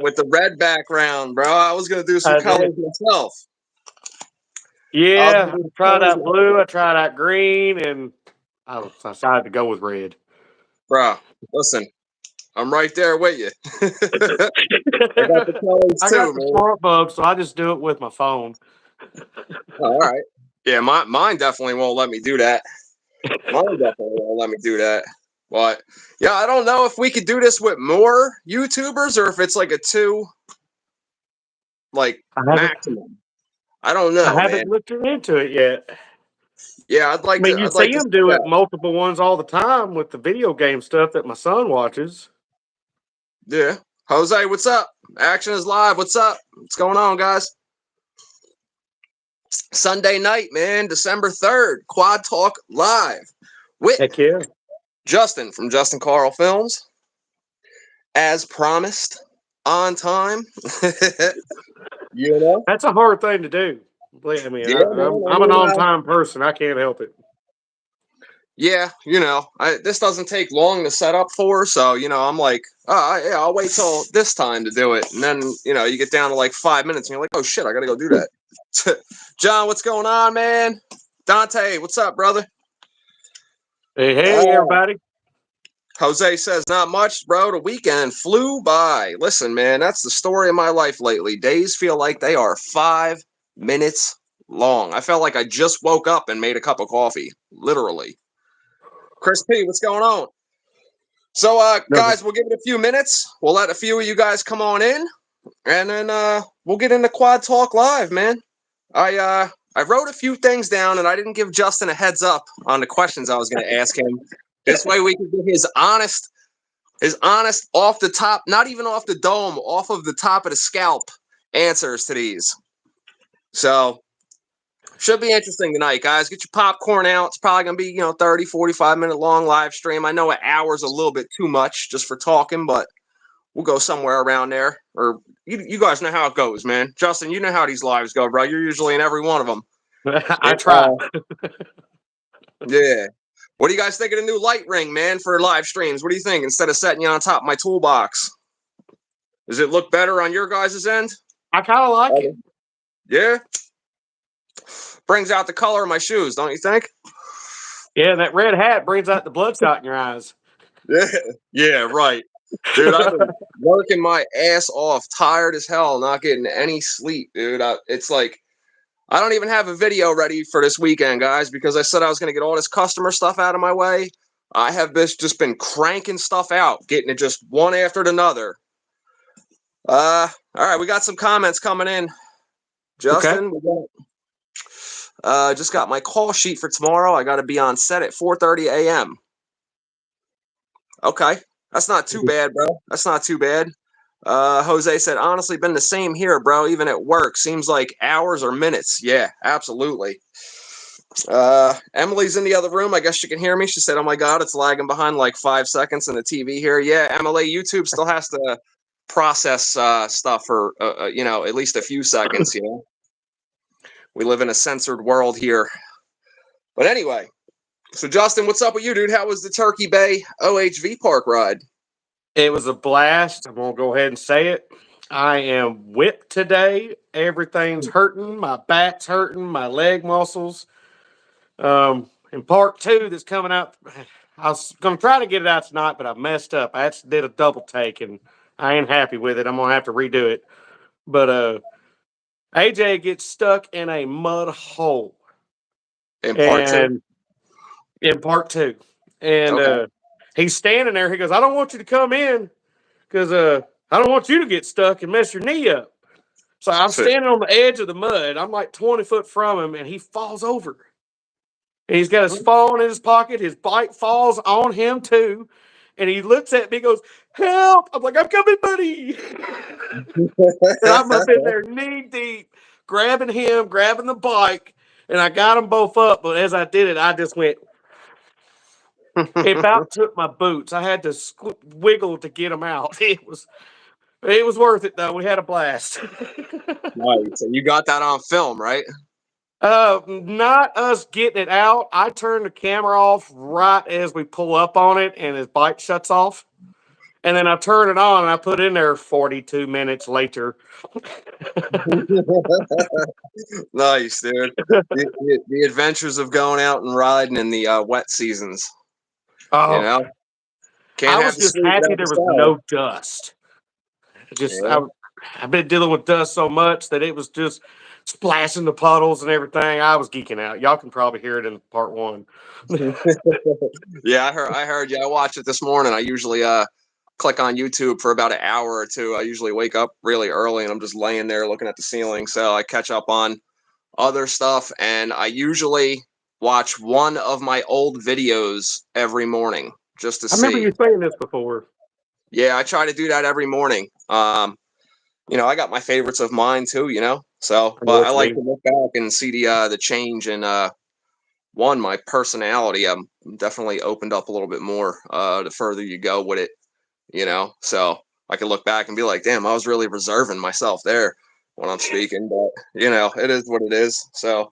with the red background, bro. I was gonna do some I did. colors myself. Yeah, I tried out blue, I tried out green, and I decided to go with red. Bro, listen, I'm right there with you. I got the colors I too, got the man. smart bulb, so I just do it with my phone. All right. Yeah, mine definitely won't let me do that. Mine definitely won't let me do that. But yeah, I don't know if we could do this with more YouTubers or if it's like a 2 maximum. I don't know, I man. haven't looked into it yet. Yeah, I mean, you I'd like see to him see do it that. multiple ones all the time with the video game stuff that my son watches. Yeah. Jose, what's up? Action is live. What's up? What's going on, guys? Sunday night, man, December 3rd, Quad Talk Live with Heck yeah. Justin from Justin Carl Films. As promised, on time. You know? That's a hard thing to do. I mean, Yeah, man. I'm an on-time person. I can't help it. Yeah, this doesn't take long to set up for, so I'm like, oh yeah, I'll wait till this time to do it, and then you get down to like 5 minutes, and you're like, oh shit, I gotta go do that. John, what's going on, man? Dante, what's up, brother? Hey, everybody. Jose says, not much, bro. The weekend flew by. Listen, man, that's the story of my life lately. Days feel like they are 5 minutes long. I felt like I just woke up and made a cup of coffee, literally. Chris P, what's going on? So, guys, we'll give it a few minutes. We'll let a few of you guys come on in, and then we'll get into Quad Talk Live, man. I wrote a few things down, and I didn't give Justin a heads up on the questions I was going to ask him. This way we can get his honest off the top, not even off the dome, off of the top of the scalp answers to these. So, should be interesting tonight, guys. Get your popcorn out. It's probably going to be, 30, 45-minute long live stream. I know an hour's a little bit too much just for talking, but we'll go somewhere around there. Or you guys know how it goes, man. Justin, you know how these lives go, bro. You're usually in every one of them. I try. Yeah. What do you guys think of the new light ring, man, for live streams? What do you think? Instead of setting you on top of my toolbox, does it look better on your guys' end? I kind of like it. Yeah. Brings out the color of my shoes, don't you think? Yeah, that red hat brings out the bloodshot in your eyes. Yeah, right. Dude, I've been working my ass off, tired as hell, not getting any sleep, dude. It's like I don't even have a video ready for this weekend, guys, because I said I was going to get all this customer stuff out of my way. I have just been cranking stuff out, getting it just one after another. All right, we got some comments coming in. Justin, just got my call sheet for tomorrow. I got to be on set at 4:30 a.m. Okay, that's not too bad, bro. That's not too bad. Jose said, honestly, been the same here, bro. Even at work, seems like hours or minutes. Yeah, absolutely. Emily's in the other room. I guess she can hear me. She said, oh my God, it's lagging behind like 5 seconds in the TV here. Yeah, Emily, YouTube still has to process stuff for, at least a few seconds, We live in a censored world here. But anyway, so Justin, what's up with you, dude? How was the Turkey Bay OHV Park ride? It was a blast. I'm going to go ahead and say it. I am whipped today. Everything's hurting. My back's hurting. My leg muscles. In part 2 that's coming out, I was going to try to get it out tonight, but I messed up. I actually did a double take, and I ain't happy with it. I'm going to have to redo it. But AJ gets stuck in a mud hole. In part 2? In part 2. And okay. He's standing there. He goes, I don't want you to come in because I don't want you to get stuck and mess your knee up. So I'm standing on the edge of the mud. I'm like 20 foot from him, and he falls over. And he's got his phone in his pocket. His bike falls on him, too. And he looks at me and goes, help. I'm like, I'm coming, buddy. And I'm up in there knee deep, grabbing him, grabbing the bike. And I got them both up. But as I did it, I just went. It about took my boots. I had to wiggle to get them out. It was worth it, though. We had a blast. Right. So you got that on film, right? Not us getting it out. I turn the camera off right as we pull up on it, and his bike shuts off. And then I turn it on and I put in there 42 minutes later. Nice, dude. The adventures of going out and riding in the wet seasons. You Oh, know, I can't have was the just sleep happy without the there was shower. no dust. Just Yeah. I've been dealing with dust so much that it was just splashing the puddles and everything. I was geeking out. Y'all can probably hear it in part one. Yeah, I heard you. I watched it this morning. I usually click on YouTube for about an hour or two. I usually wake up really early and I'm just laying there looking at the ceiling. So I catch up on other stuff, and I usually watch one of my old videos every morning just to I remember see. you saying this before. Yeah, I try to do that every morning. I got my favorites of mine too, So, I know but I what you like mean. to look back and see the change in my personality. I'm definitely opened up a little bit more the further you go with it, So I can look back and be like, damn, I was really reserving myself there when I'm speaking, but it is what it is. So,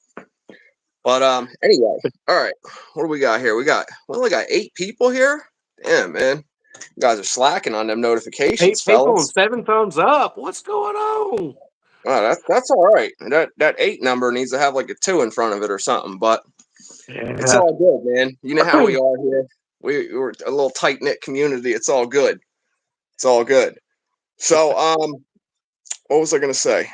but anyway, all right, what do we got here? We only got 8 people here. Damn, man, you guys are slacking on them 8 notifications, people and fellas. 7 thumbs up. What's going on? Oh, that's all right. That 8 number needs to have like a 2 in front of it or something, but it's Yeah. all good, man. You know how we are here. We're a little tight knit community. It's all good. It's all good. So, what was I gonna say?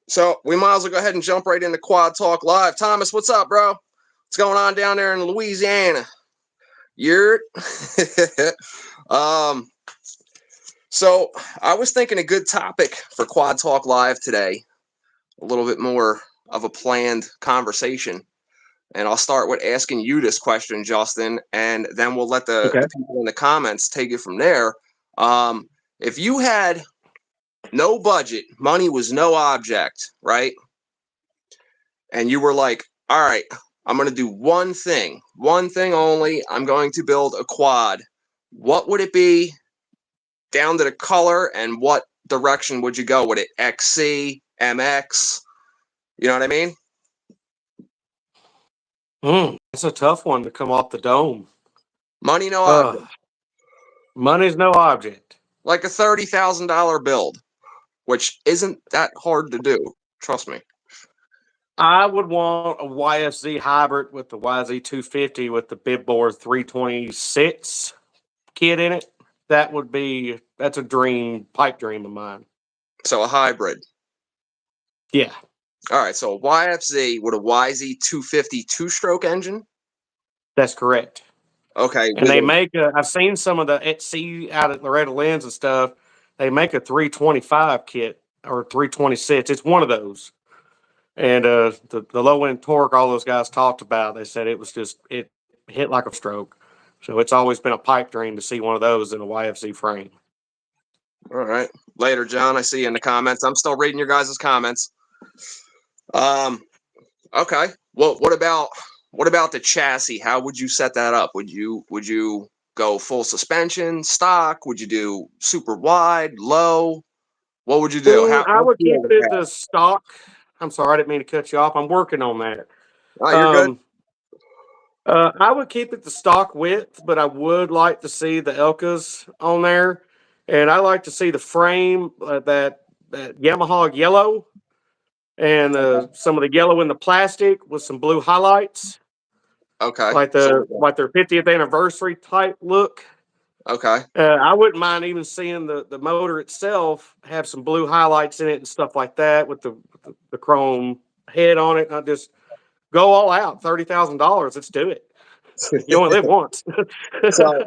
So we might as well go ahead and jump right into Quad Talk Live. Thomas, what's up, bro? What's going on down there in Louisiana? You're um. So I was thinking a good topic for Quad Talk Live today. A little bit more of a planned conversation. And I'll start with asking you this question, Justin, and then we'll let the Okay. people in the comments take it from there. If you had no budget, money was no object, right? And you were like, all right, I'm going to do one thing only. I'm going to build a quad. What would it be down to the color, and what direction would you go with it? XC, MX? You know what I mean? That's a tough one to come off the dome. Money, no object. Money's no object. Like a $30,000 build, which isn't that hard to do. Trust me. I would want a YFZ hybrid with the YZ250 with the bib bore 326 kit in it. That's a pipe dream of mine. So a hybrid. Yeah. All right. So a YFZ with a YZ250 two-stroke engine. That's correct. Okay. And I've seen some of the Etsy out at Loretta Lynn's and stuff. They make a 325 kit or 326. It's one of those. And the low end torque, all those guys talked about, they said it hit like a stroke. So it's always been a pipe dream to see one of those in a YFZ frame. All right. Later, John. I see you in the comments. I'm still reading your guys' comments. Okay. Well, what about the chassis? How would you set that up? Would you go full suspension, stock? Would you do super wide, low? What would you do? I What would feel keep would you it the stock. I'm sorry, I didn't mean to cut you off. I'm working on that. Oh, you're good. I would keep it the stock width, but I would like to see the Elkas on there, and I like to see the frame that Yamaha yellow, and some of the yellow in the plastic with some blue highlights, Okay. like So their 50th anniversary type look. okay. I wouldn't mind even seeing the motor itself have some blue highlights in it and stuff like that with the chrome head on it. I just go all out. $30,000. Let's do it. You only live once. So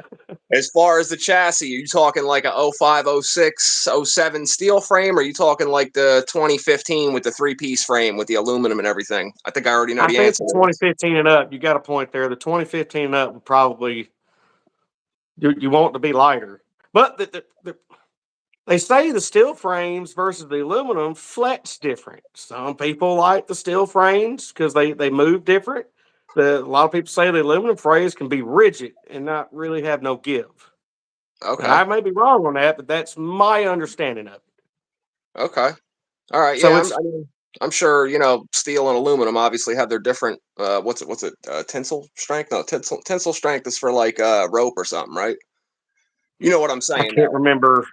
as far as the chassis, are you talking like a 05, 06, 07 steel frame, or are you talking like the 2015 with the 3-piece frame with the aluminum and everything? I think I already know I the think answer the to this. 2015 and up, you got a point there. The 2015 and up would probably you want to be lighter, but they say the steel frames versus the aluminum flex different. Some people like the steel frames because they move different. A lot of people say the aluminum frames can be rigid and not really have no give. Now, Okay. I may be wrong on that, but that's my understanding of it. Okay. All right. So Yeah. it's I'm sure steel and aluminum obviously have their different. What's it? Tensile strength? No, tensile strength is for like rope or something, right? You know what I'm I saying, can't though. remember.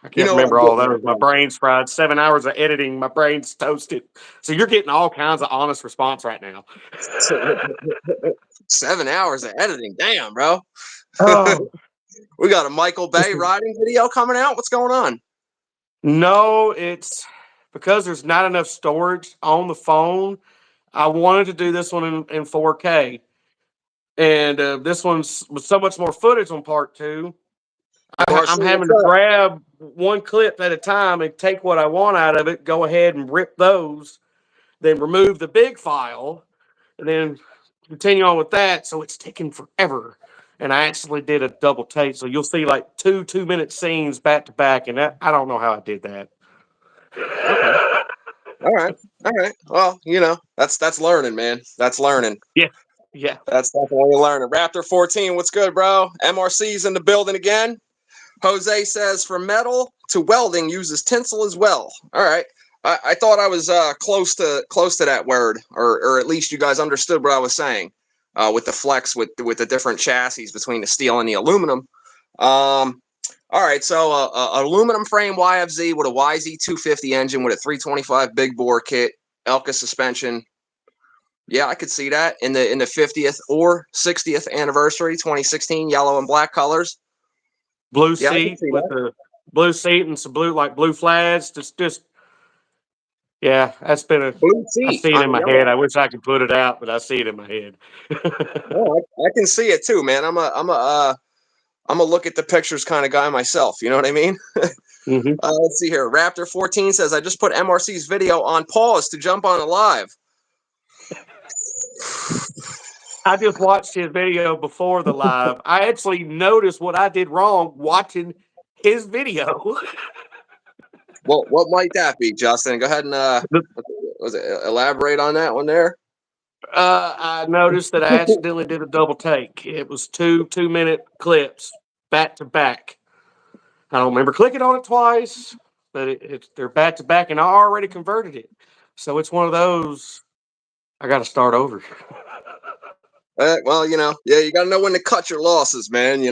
I You can't know what remember I'm all getting those. My brain's fried. 7 hours of editing. My brain's toasted. So you're getting all kinds of honest response right now. at. 7 hours of editing. Damn, bro. Oh We got a Michael Bay riding video coming out. What's going on? no, it's because there's not enough storage on the phone. I wanted to do this one in 4K, and this one's with so much more footage on part two. Marcy, I'm having what's to up? grab one clip at a time and take what I want out of it, go ahead and rip those, then remove the big file, and then continue on with that. So it's taking forever. And I actually did a double take. So you'll see like 2 2-minute scenes back to back. And that, I don't know how I did that. Okay. All right. All right. Well, that's learning, man. That's learning. Yeah. Yeah. That's definitely learning. Raptor 14, what's good, bro? MRC's in the building again. Jose says from metal to welding uses tinsel as well. All right. I thought I was close to that word, or at least you guys understood what I was saying with the flex with the different chassis between the steel and the aluminum. All right, so aluminum frame YFZ with a YZ250 engine with a 325 big bore kit, Elka suspension. Yeah, I could see that in the 50th or 60th anniversary, 2016, yellow and black colors. Blue Yeah, I could seat see with that. the blue seat and some blue flags. Just yeah, that's been Blue I seat see it on in the my yellow. head. I wish I could put it out, but I see it in my head. Oh, I can see it too, man. I'm a look at the pictures kind of guy myself. You know what I mean? hmm Let's see here. Raptor 14 says I just put MRC's video on pause to jump on a live. I just watched his video before the live. I actually noticed what I did wrong watching his video. Well, what might that be, Justin? Go ahead and elaborate on that one there. I noticed that I accidentally did a double take. It was 2 2-minute clips back to back. I don't remember clicking on it twice, but they're back to back, and I already converted it. So it's one of those. I got to start over. Well, yeah, you got to know when to cut your losses, man.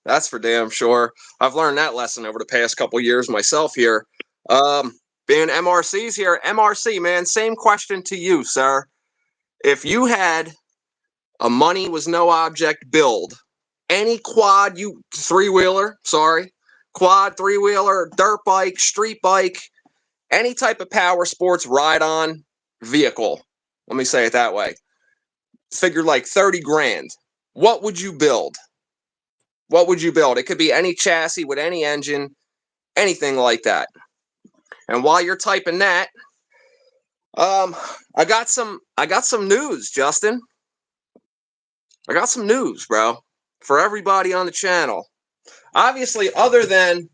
That's for damn sure. I've learned that lesson over the past couple years myself here. Being MRC's here, MRC, man, same question to you, sir. If you had a money was no object build, any quad three-wheeler, sorry, quad three-wheeler, dirt bike, street bike, any type of power sports ride-on vehicle, let me say it that way, figure like 30 grand. What would you build? What would you build? It could be any chassis with any engine, anything like that. And while you're typing that, I got some news, Justin. I got some news, bro, for everybody on the channel. Obviously, other than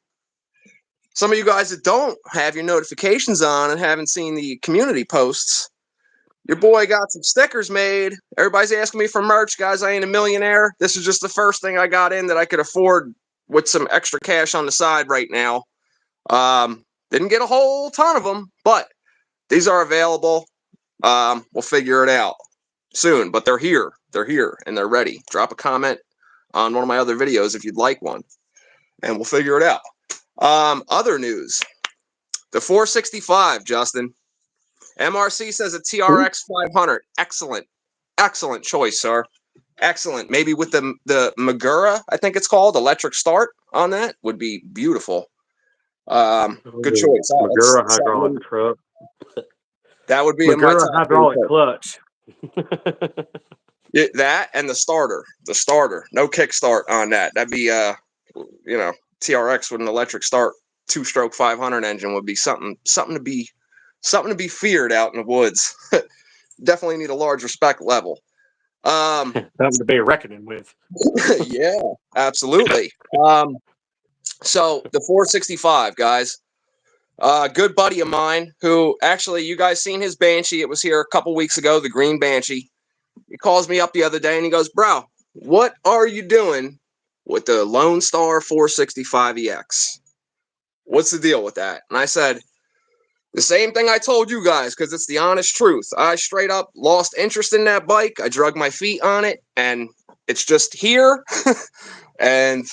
some of you guys that don't have your notifications on and haven't seen the community posts, your boy got some stickers made. Everybody's asking me for merch, guys. I ain't a millionaire. This is just the first thing I got in that I could afford with some extra cash on the side right now. Didn't get a whole ton of them, but these are available. We'll figure it out soon, but they're here. They're here and they're ready. Drop a comment on one of my other videos if you'd like one, and we'll figure it out. Other news. The 465, Justin. MRC says a TRX 500. Excellent. Excellent choice, sir. Excellent. Maybe with the Magura, I think it's called, electric start on that would be beautiful. Good choice. Magura hydraulic truck. That would be in my Magura top hydraulic three. clutch. That and the starter. No kickstart on that. That'd be TRX with an electric start 2-stroke 500 engine would be something to be feared out in the woods. Definitely need a large respect level. Something to be reckoning with. Yeah, absolutely. So the 465, guys. Good buddy of mine who actually you guys seen his Banshee. It was here a couple weeks ago, the green Banshee. He calls me up the other day and he goes, bro, what are you doing with the Lone Star 465 EX? What's the deal with that? And I said, the same thing I told you guys, because it's the honest truth. I straight up lost interest in that bike. I drug my feet on it, and it's just here. And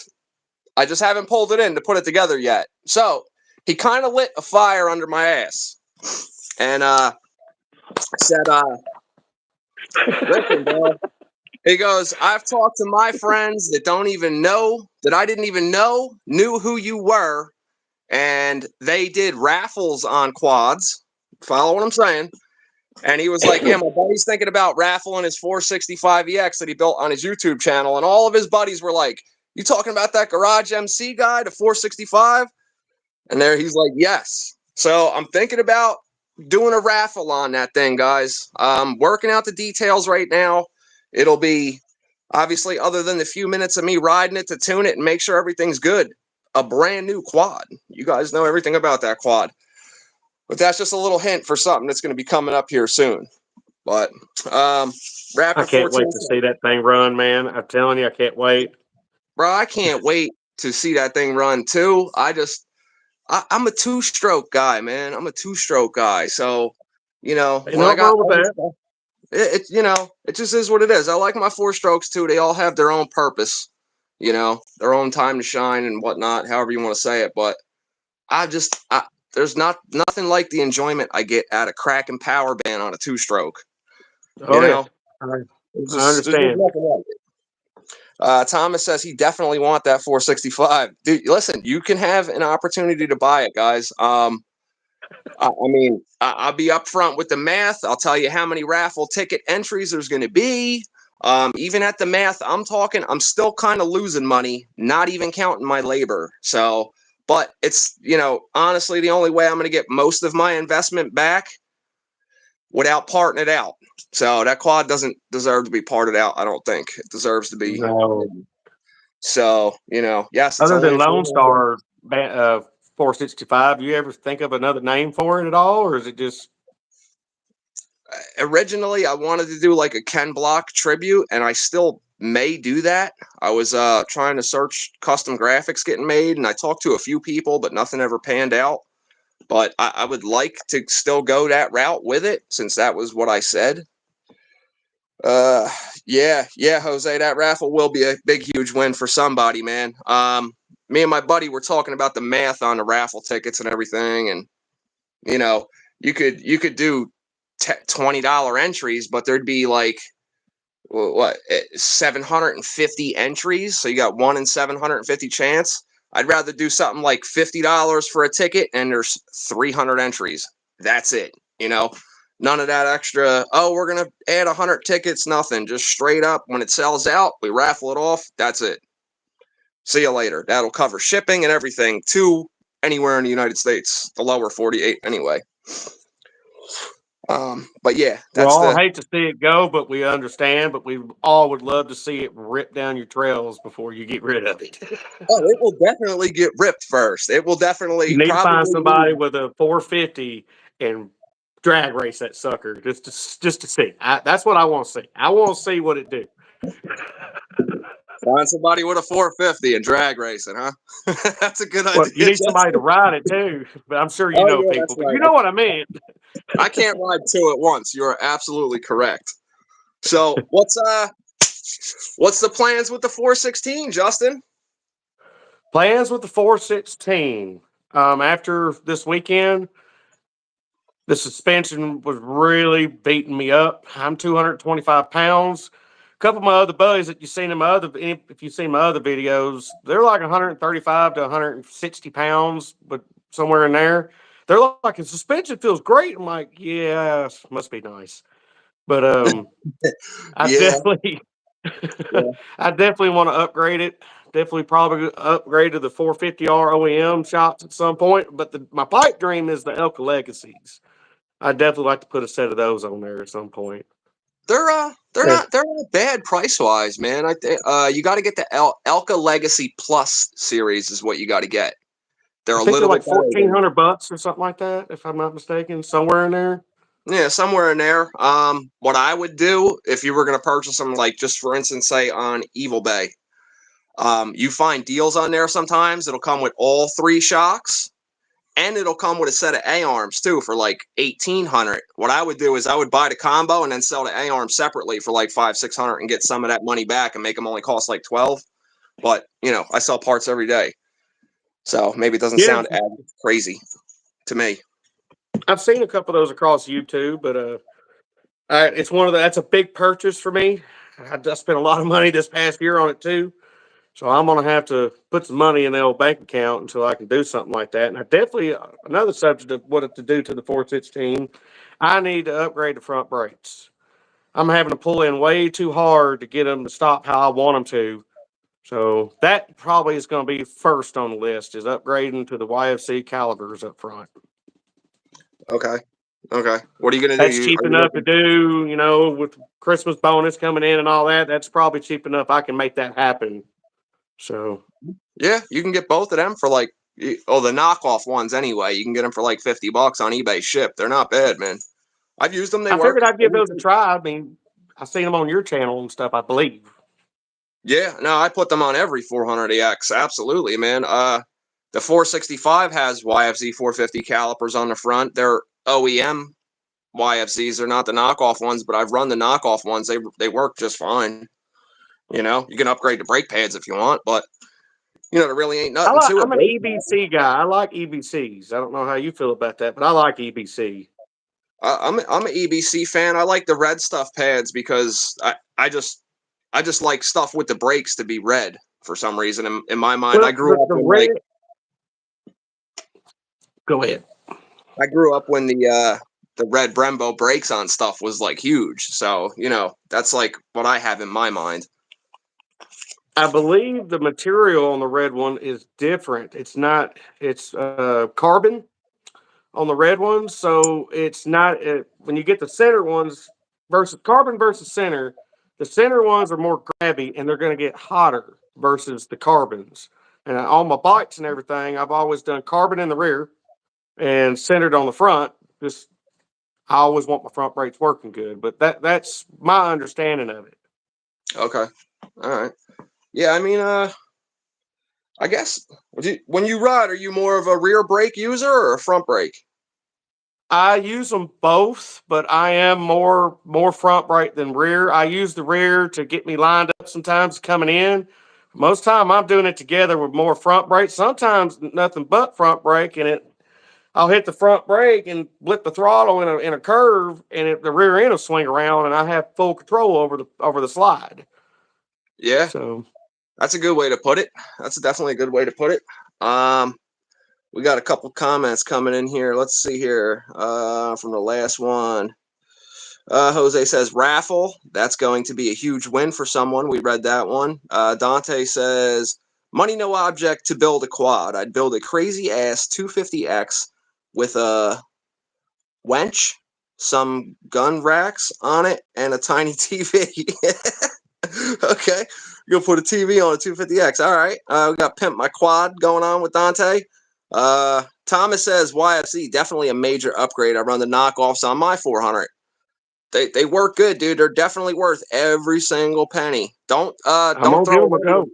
I just haven't pulled it in to put it together yet. So he kind of lit a fire under my ass. And said, listen, bro. He goes, I've talked to my friends that don't even know, that I didn't even know, knew who you were. And they did raffles on quads. Follow what I'm saying? And he was like, yeah, my buddy's thinking about raffling his 465EX that he built on his YouTube channel. And all of his buddies were like, you talking about that GarageMC guy, the 465? And there he's like, yes. So I'm thinking about doing a raffle on that thing, guys. Working out the details right now. It'll be, obviously, other than the few minutes of me riding it to tune it and make sure everything's good, a brand new quad. You guys know everything about that quad. But that's just a little hint for something that's going to be coming up here soon. But I can't wait to see that thing run, man. I'm telling you, I can't wait. Bro, I can't wait to see that thing run too. I'm a two-stroke guy, man. I'm a two-stroke guy. So, you know, when I got with that, it just is what it is. I like my four strokes too. They all have their own purpose, you know, their own time to shine and whatnot, however you want to say it. But there's nothing like the enjoyment I get out of cracking power band on a two-stroke. Oh, you know? I understand. Thomas says he definitely want that 465. Dude, listen, you can have an opportunity to buy it, guys. I mean, I'll be upfront with the math. I'll tell you how many raffle ticket entries there's going to be. Even at the math, I'm still kind of losing money, not even counting my labor. So, but it's, honestly, the only way I'm going to get most of my investment back without parting it out. So that quad doesn't deserve to be parted out. I don't think it deserves to be. No. So, yes. Other than Lone Star 465, you ever think of another name for it at all? Or is it just? Originally, I wanted to do like a Ken Block tribute, and I still may do that. I was trying to search custom graphics getting made, and I talked to a few people, but nothing ever panned out. But I would like to still go that route with it, since that was what I said. Yeah, Jose, that raffle will be a big, huge win for somebody, man. Me and my buddy were talking about the math on the raffle tickets and everything, and you could do $20 entries, but there'd be like 750 entries, so you got 1 in 750 chance. I'd rather do something like $50 for a ticket and there's 300 entries. That's it. None of that extra, we're going to add 100 tickets, nothing. Just straight up, when it sells out, we raffle it off. That's it. See you later. That'll cover shipping and everything to anywhere in the United States, the lower 48 anyway. But yeah, that's we all hate to see it go, but we understand. But we all would love to see it rip down your trails before you get rid of it. It will definitely get ripped first. It will definitely. You need to find somebody with a 450 and drag race that sucker just to see. That's what I want to see. I want to see what it do. Find somebody with a 450 and drag racing, huh? That's a good idea. You need somebody to ride it too, but I'm sure you know people. But you know what I mean. I can't ride two at once. You are absolutely correct. So what's the plans with the 416, Justin? Plans with the 416. After this weekend, the suspension was really beating me up. I'm 225 pounds. A couple of my other buddies that you've seen if you've seen my other videos, they're like 135 to 160 pounds, but somewhere in there. They're like, the suspension feels great. I'm like, yeah, must be nice. But I definitely want to upgrade it. Definitely probably upgrade to the 450R OEM shots at some point. But my pipe dream is the Elka Legacies. I'd definitely like to put a set of those on there at some point. They're not bad price wise, man. I think you got to get the Elka Legacy Plus series is what you got to get. They're a little like $1,400 or something like that, if I'm not mistaken, somewhere in there. Yeah, somewhere in there. What I would do if you were going to purchase them, like just for instance, say on Evil Bay, you find deals on there sometimes. It'll come with all 3 shocks. And it'll come with a set of A-arms, too, for like $1,800. What I would do is I would buy the combo and then sell the A-arms separately for like $500-600 and get some of that money back and make them only cost like $12. but I sell parts every day, so maybe it doesn't Yeah, sound as crazy to me. I've seen a couple of those across YouTube, but it's one of that's a big purchase for me. I just spent a lot of money this past year on it too, so I'm gonna have to put some money in the old bank account until I can do something like that. And I definitely another subject of what to do to the 416. I need to upgrade the front brakes. I'm having to pull in way too hard to get them to stop how I want them to. So that probably is going to be first on the list is upgrading to the YFC calibers up front. Okay. Okay. What are you gonna do? That's You cheap are you enough to looking? do, with Christmas bonus coming in and all that. That's probably cheap enough. I can make that happen. So Yeah, you can get both of them for like the knockoff ones anyway. You can get them for like $50 on eBay ship. They're not bad, man. I've used them. They I work. figured I'd give those a try. I mean, I've seen them on your channel and stuff, I believe. Yeah, no, I put them on every 400EX. Absolutely, man. The 465 has YFZ 450 calipers on the front. They're OEM YFZs. They're not the knockoff ones, but I've run the knockoff ones. They work just fine. You can upgrade the brake pads if you want, but there really ain't nothing to it. I'm an EBC guy. I like EBCs. I don't know how you feel about that, but I like EBC. I'm an EBC fan. I like the red stuff pads because I just like stuff with the brakes to be red for some reason. In my mind, Well, the red. Go ahead. I grew up when the red Brembo brakes on stuff was like huge. So that's like what I have in my mind. I believe the material on the red one is different. It's not. It's carbon on the red ones, so it's not. When you get the center ones versus carbon versus center, the center ones are more grabby and they're going to get hotter versus the carbons. And on my bikes and everything, I've always done carbon in the rear and centered on the front. Just I always want my front brakes working good, but that's my understanding of it. Okay, all right. Yeah, I mean, I guess when you ride, are you more of a rear brake user or a front brake? I use them both, but I am more front brake than rear. I use the rear to get me lined up sometimes coming in. Most time I'm doing it together with more front brake. Sometimes nothing but front brake, and I'll hit the front brake and blip the throttle in a curve, and the rear end will swing around, and I have full control over the slide. Yeah, So that's a good way to put it. That's definitely a good way to put it. We got a couple comments coming in here. Let's see here from the last one. Jose says raffle. That's going to be a huge win for someone. We read that one. Dante says money no object to build a quad. I'd build a crazy ass 250X with a wench, some gun racks on it, and a tiny TV. Okay, you're gonna put a TV on a 250X. All right. We got pimp my quad going on with Dante. Thomas says YFC definitely a major upgrade. I run the knockoffs on my 400. They work good, dude. They're definitely worth every single penny. I'm Don't gonna throw give them a away go.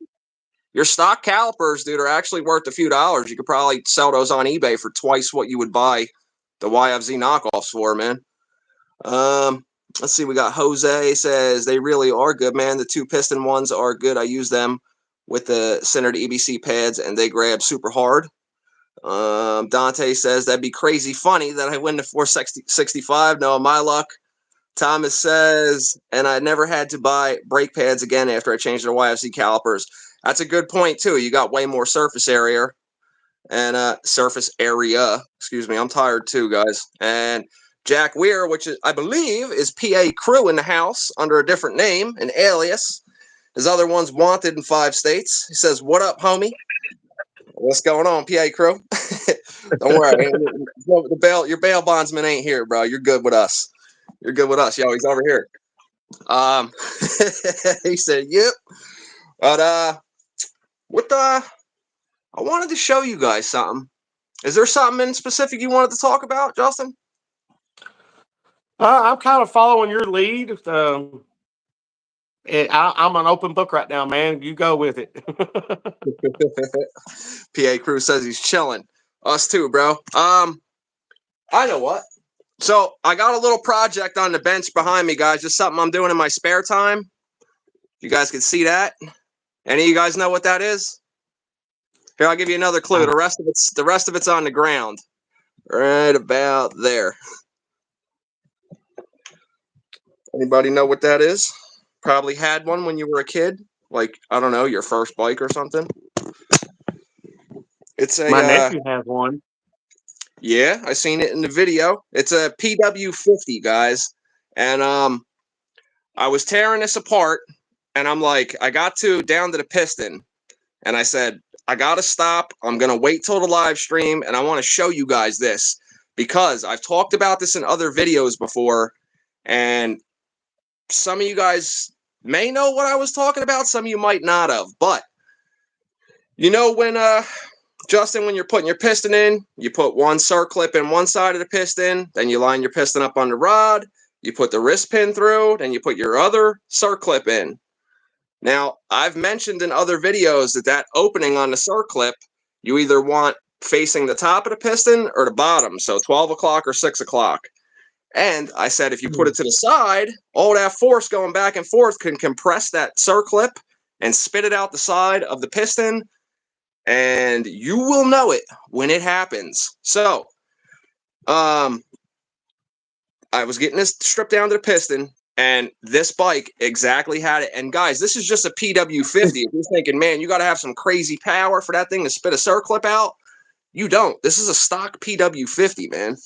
your stock calipers, dude. Are actually worth a few dollars. You could probably sell those on eBay for twice what you would buy the YFZ knockoffs for, man. Let's see. We got Jose says they really are good, man. The two piston ones are good. I use them with the centered EBC pads, and they grab super hard. Dante says that'd be crazy funny that I win the 465. No, my luck. Thomas says, and I never had to buy brake pads again after I changed the YFC calipers. That's a good point too. You got way more surface area and surface area. Excuse me, I'm tired too, guys. And Jack Weir, which is, I believe is PA Crew in the house under a different name, an alias. His other one's wanted in 5 states. He says, "What up, homie? What's going on, PA Crew?" Don't worry, your bail bondsman ain't here, bro. You're good with us. You're good with us, yo. He's over here. He said, "Yep." But what the? I wanted to show you guys something. Is there something in specific you wanted to talk about, Justin? I'm kind of following your lead. I'm an open book right now, man. You go with it. PA Crew says he's chilling. Us too, bro. I know what. So I got a little project on the bench behind me, guys. Just something I'm doing in my spare time. You guys can see that. Any of you guys know what that is? Here, I'll give you another clue. The rest of it's on the ground, right about there. Anybody know what that is? Probably had one when you were a kid, like I don't know, your first bike or something. It's a My nephew has one. Yeah, I seen it in the video. It's a PW50, guys, and I was tearing this apart, and I'm like, I got down to the piston, and I said, I gotta stop. I'm gonna wait till the live stream, and I want to show you guys this because I've talked about this in other videos before, and some of you guys may know what I was talking about. Some of you might not have, but you know when Justin, when you're putting your piston in, you put one circlip in one side of the piston, then you line your piston up on the rod, you put the wrist pin through, then you put your other circlip in. Now, I've mentioned in other videos that opening on the circlip, you either want facing the top of the piston or the bottom, so 12 o'clock or 6 o'clock. And I said if you put it to the side, all that force going back and forth can compress that circlip and spit it out the side of the piston, and you will know it when it happens. So, I was getting this stripped down to the piston, and this bike exactly had it. And guys, this is just a PW50. If you're thinking, man, you got to have some crazy power for that thing to spit a circlip out, you don't. This is a stock PW50, man.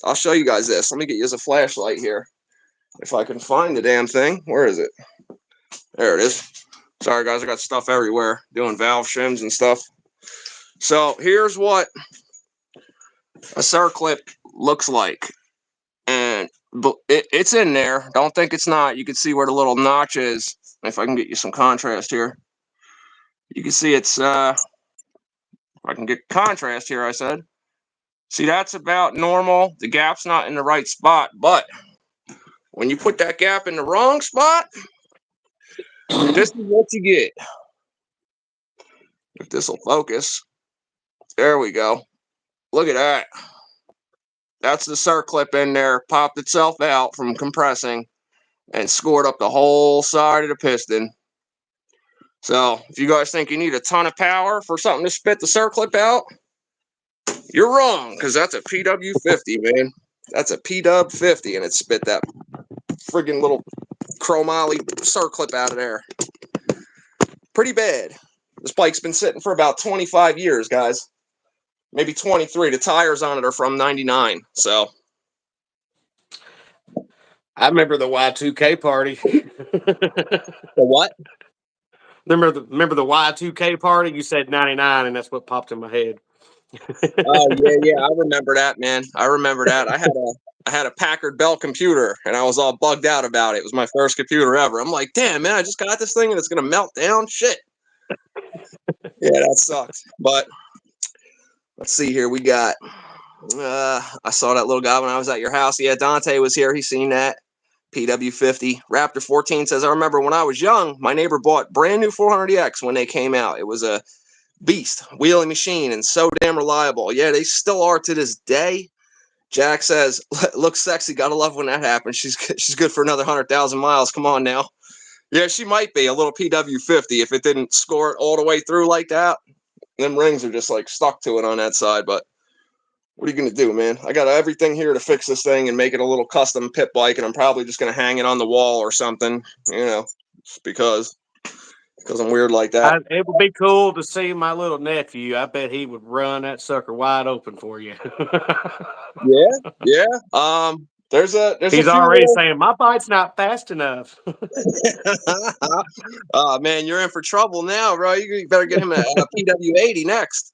I'll show you guys this. Let me get you as a flashlight here. If I can find the damn thing. Where is it? There it is. Sorry, guys. I got stuff everywhere. Doing valve shims and stuff. So here's what a circlip looks like. And it's in there. Don't think it's not. You can see where the little notch is. If I can get you some contrast here. You can see it's, if I can get contrast here, I said. See, that's about normal. The gap's not in the right spot. But when you put that gap in the wrong spot, this is what you get. If this will focus. There we go. Look at that. That's the circlip in there. Popped itself out from compressing and scored up the whole side of the piston. So if you guys think you need a ton of power for something to spit the circlip out, you're wrong, because that's a PW50, man. That's a PW50, and it spit that friggin' little chromoly circlip out of there. Pretty bad. This bike's been sitting for about 25 years, guys. Maybe 23. The tires on it are from 99. So I remember the Y2K party. The what? Remember the Y2K party? You said 99, and that's what popped in my head. Oh yeah, I remember that, man. I remember that. I had a Packard Bell computer, and I was all bugged out about it. It was my first computer ever. I'm like, damn, man, I just got this thing, and it's gonna melt down. Shit. Yeah, that sucks. But let's see here. We got. I saw that little guy when I was at your house. Yeah, Dante was here. He seen that. PW50. Raptor 14 says, I remember when I was young, my neighbor bought brand new 400EX when they came out. It was a beast, wheeling machine, and so damn reliable. Yeah, they still are to this day. Jack says, looks sexy. Gotta love when that happens. She's good for another 100,000 miles. Come on now. Yeah, she might be a little PW50 if it didn't score it all the way through like that. Them rings are just like stuck to it on that side, but what are you going to do, man? I got everything here to fix this thing and make it a little custom pit bike, and I'm probably just going to hang it on the wall or something, you know, because I'm weird like that. It would be cool to see my little nephew. I bet he would run that sucker wide open for you. Yeah. There's He's a few already saying my bike's not fast enough. Oh man, you're in for trouble now, bro. You better get him a PW80 next.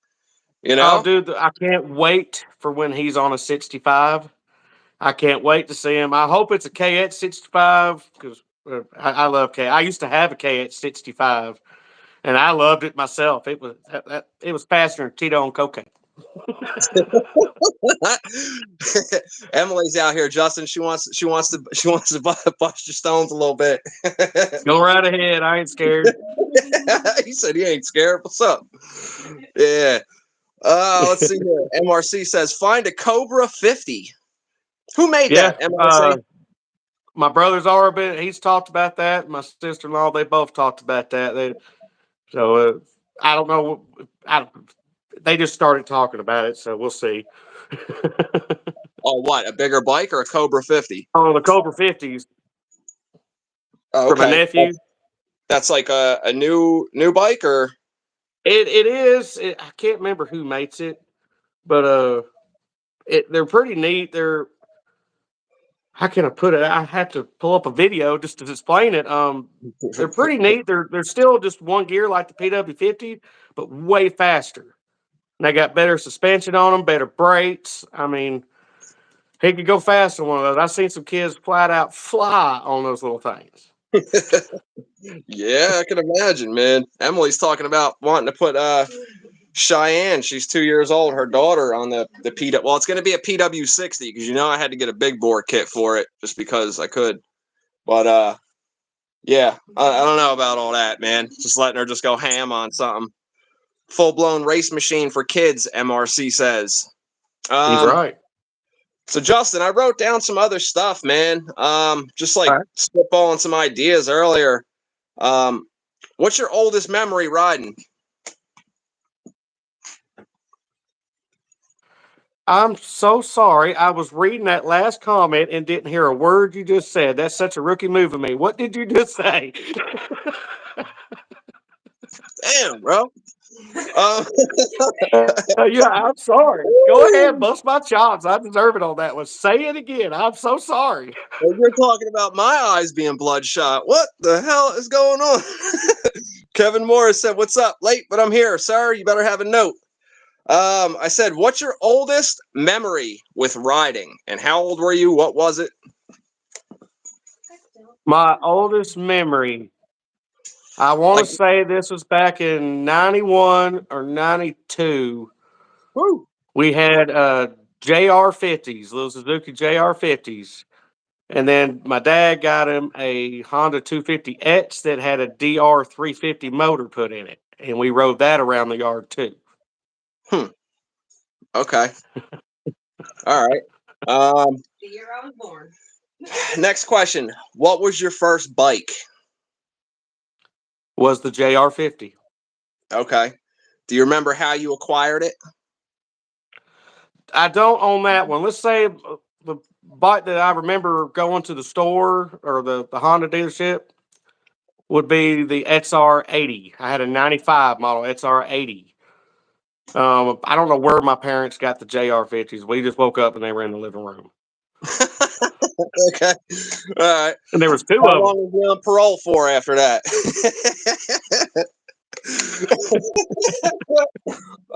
You know? Oh, dude, I can't wait for when he's on a 65. I can't wait to see him. I hope it's a KX65 because I love K. I used to have a KX65, and I loved it myself. It was faster than Tito and cocaine. Emily's out here, Justin. She wants to bust your stones a little bit. Go right ahead. I ain't scared. He said he ain't scared. What's up? Yeah. Let's see here. MRC says find a Cobra 50. Who made that? MRC. My brother's already been. He's talked about that. My sister-in-law. They both talked about that. So I don't know. They just started talking about it, so we'll see. Oh, what? A bigger bike or a Cobra 50? On the Cobra 50s Oh, for my okay. nephew. That's like a new bike, or It is. I can't remember who makes it, but they're pretty neat. How can I put it? I have to pull up a video just to explain it. They're pretty neat. They're still just one gear like the PW50, but way faster. And they got better suspension on them, better brakes. I mean, he could go fast on one of those. I've seen some kids flat out fly on those little things. yeah, I can imagine, man. Emily's talking about wanting to put Cheyenne, she's 2 years old, her daughter on the PW. Well, it's going to be a PW60 because I had to get a big bore kit for it just because I could. But yeah, I don't know about all that, man. Just letting her just go ham on something. Full blown race machine for kids, MRC says. He's right. So Justin, I wrote down some other stuff, man. Just like spitballing some ideas earlier. What's your oldest memory riding? I'm so sorry. I was reading that last comment and didn't hear a word you just said. That's such a rookie move of me. What did you just say? Damn, bro. Yeah, I'm sorry. Go ahead, bust my chops. I deserve it on that one. Say it again. I'm so sorry. You're talking about my eyes being bloodshot. What the hell is going on? Kevin Morris said, "What's up? Late, but I'm here, sir. You better have a note." I said, "What's your oldest memory with riding? And how old were you? What was it?" My oldest memory. I want to say this was back in 91 or 92. Woo. We had JR50s, little Suzuki JR50s. And then my dad got him a Honda 250X that had a DR350 motor put in it. And we rode that around the yard too. Okay. All right. The year I was born. Next question. What was your first bike? Was the JR50. Okay. Do you remember how you acquired it? I don't own that one. Let's say the bike that I remember going to the store or the Honda dealership would be the XR80. I had a 95 model XR80. I don't know where my parents got the JR50s. We just woke up and they were in the living room. Okay. All right. And there was two How of them. long was you on parole for after that?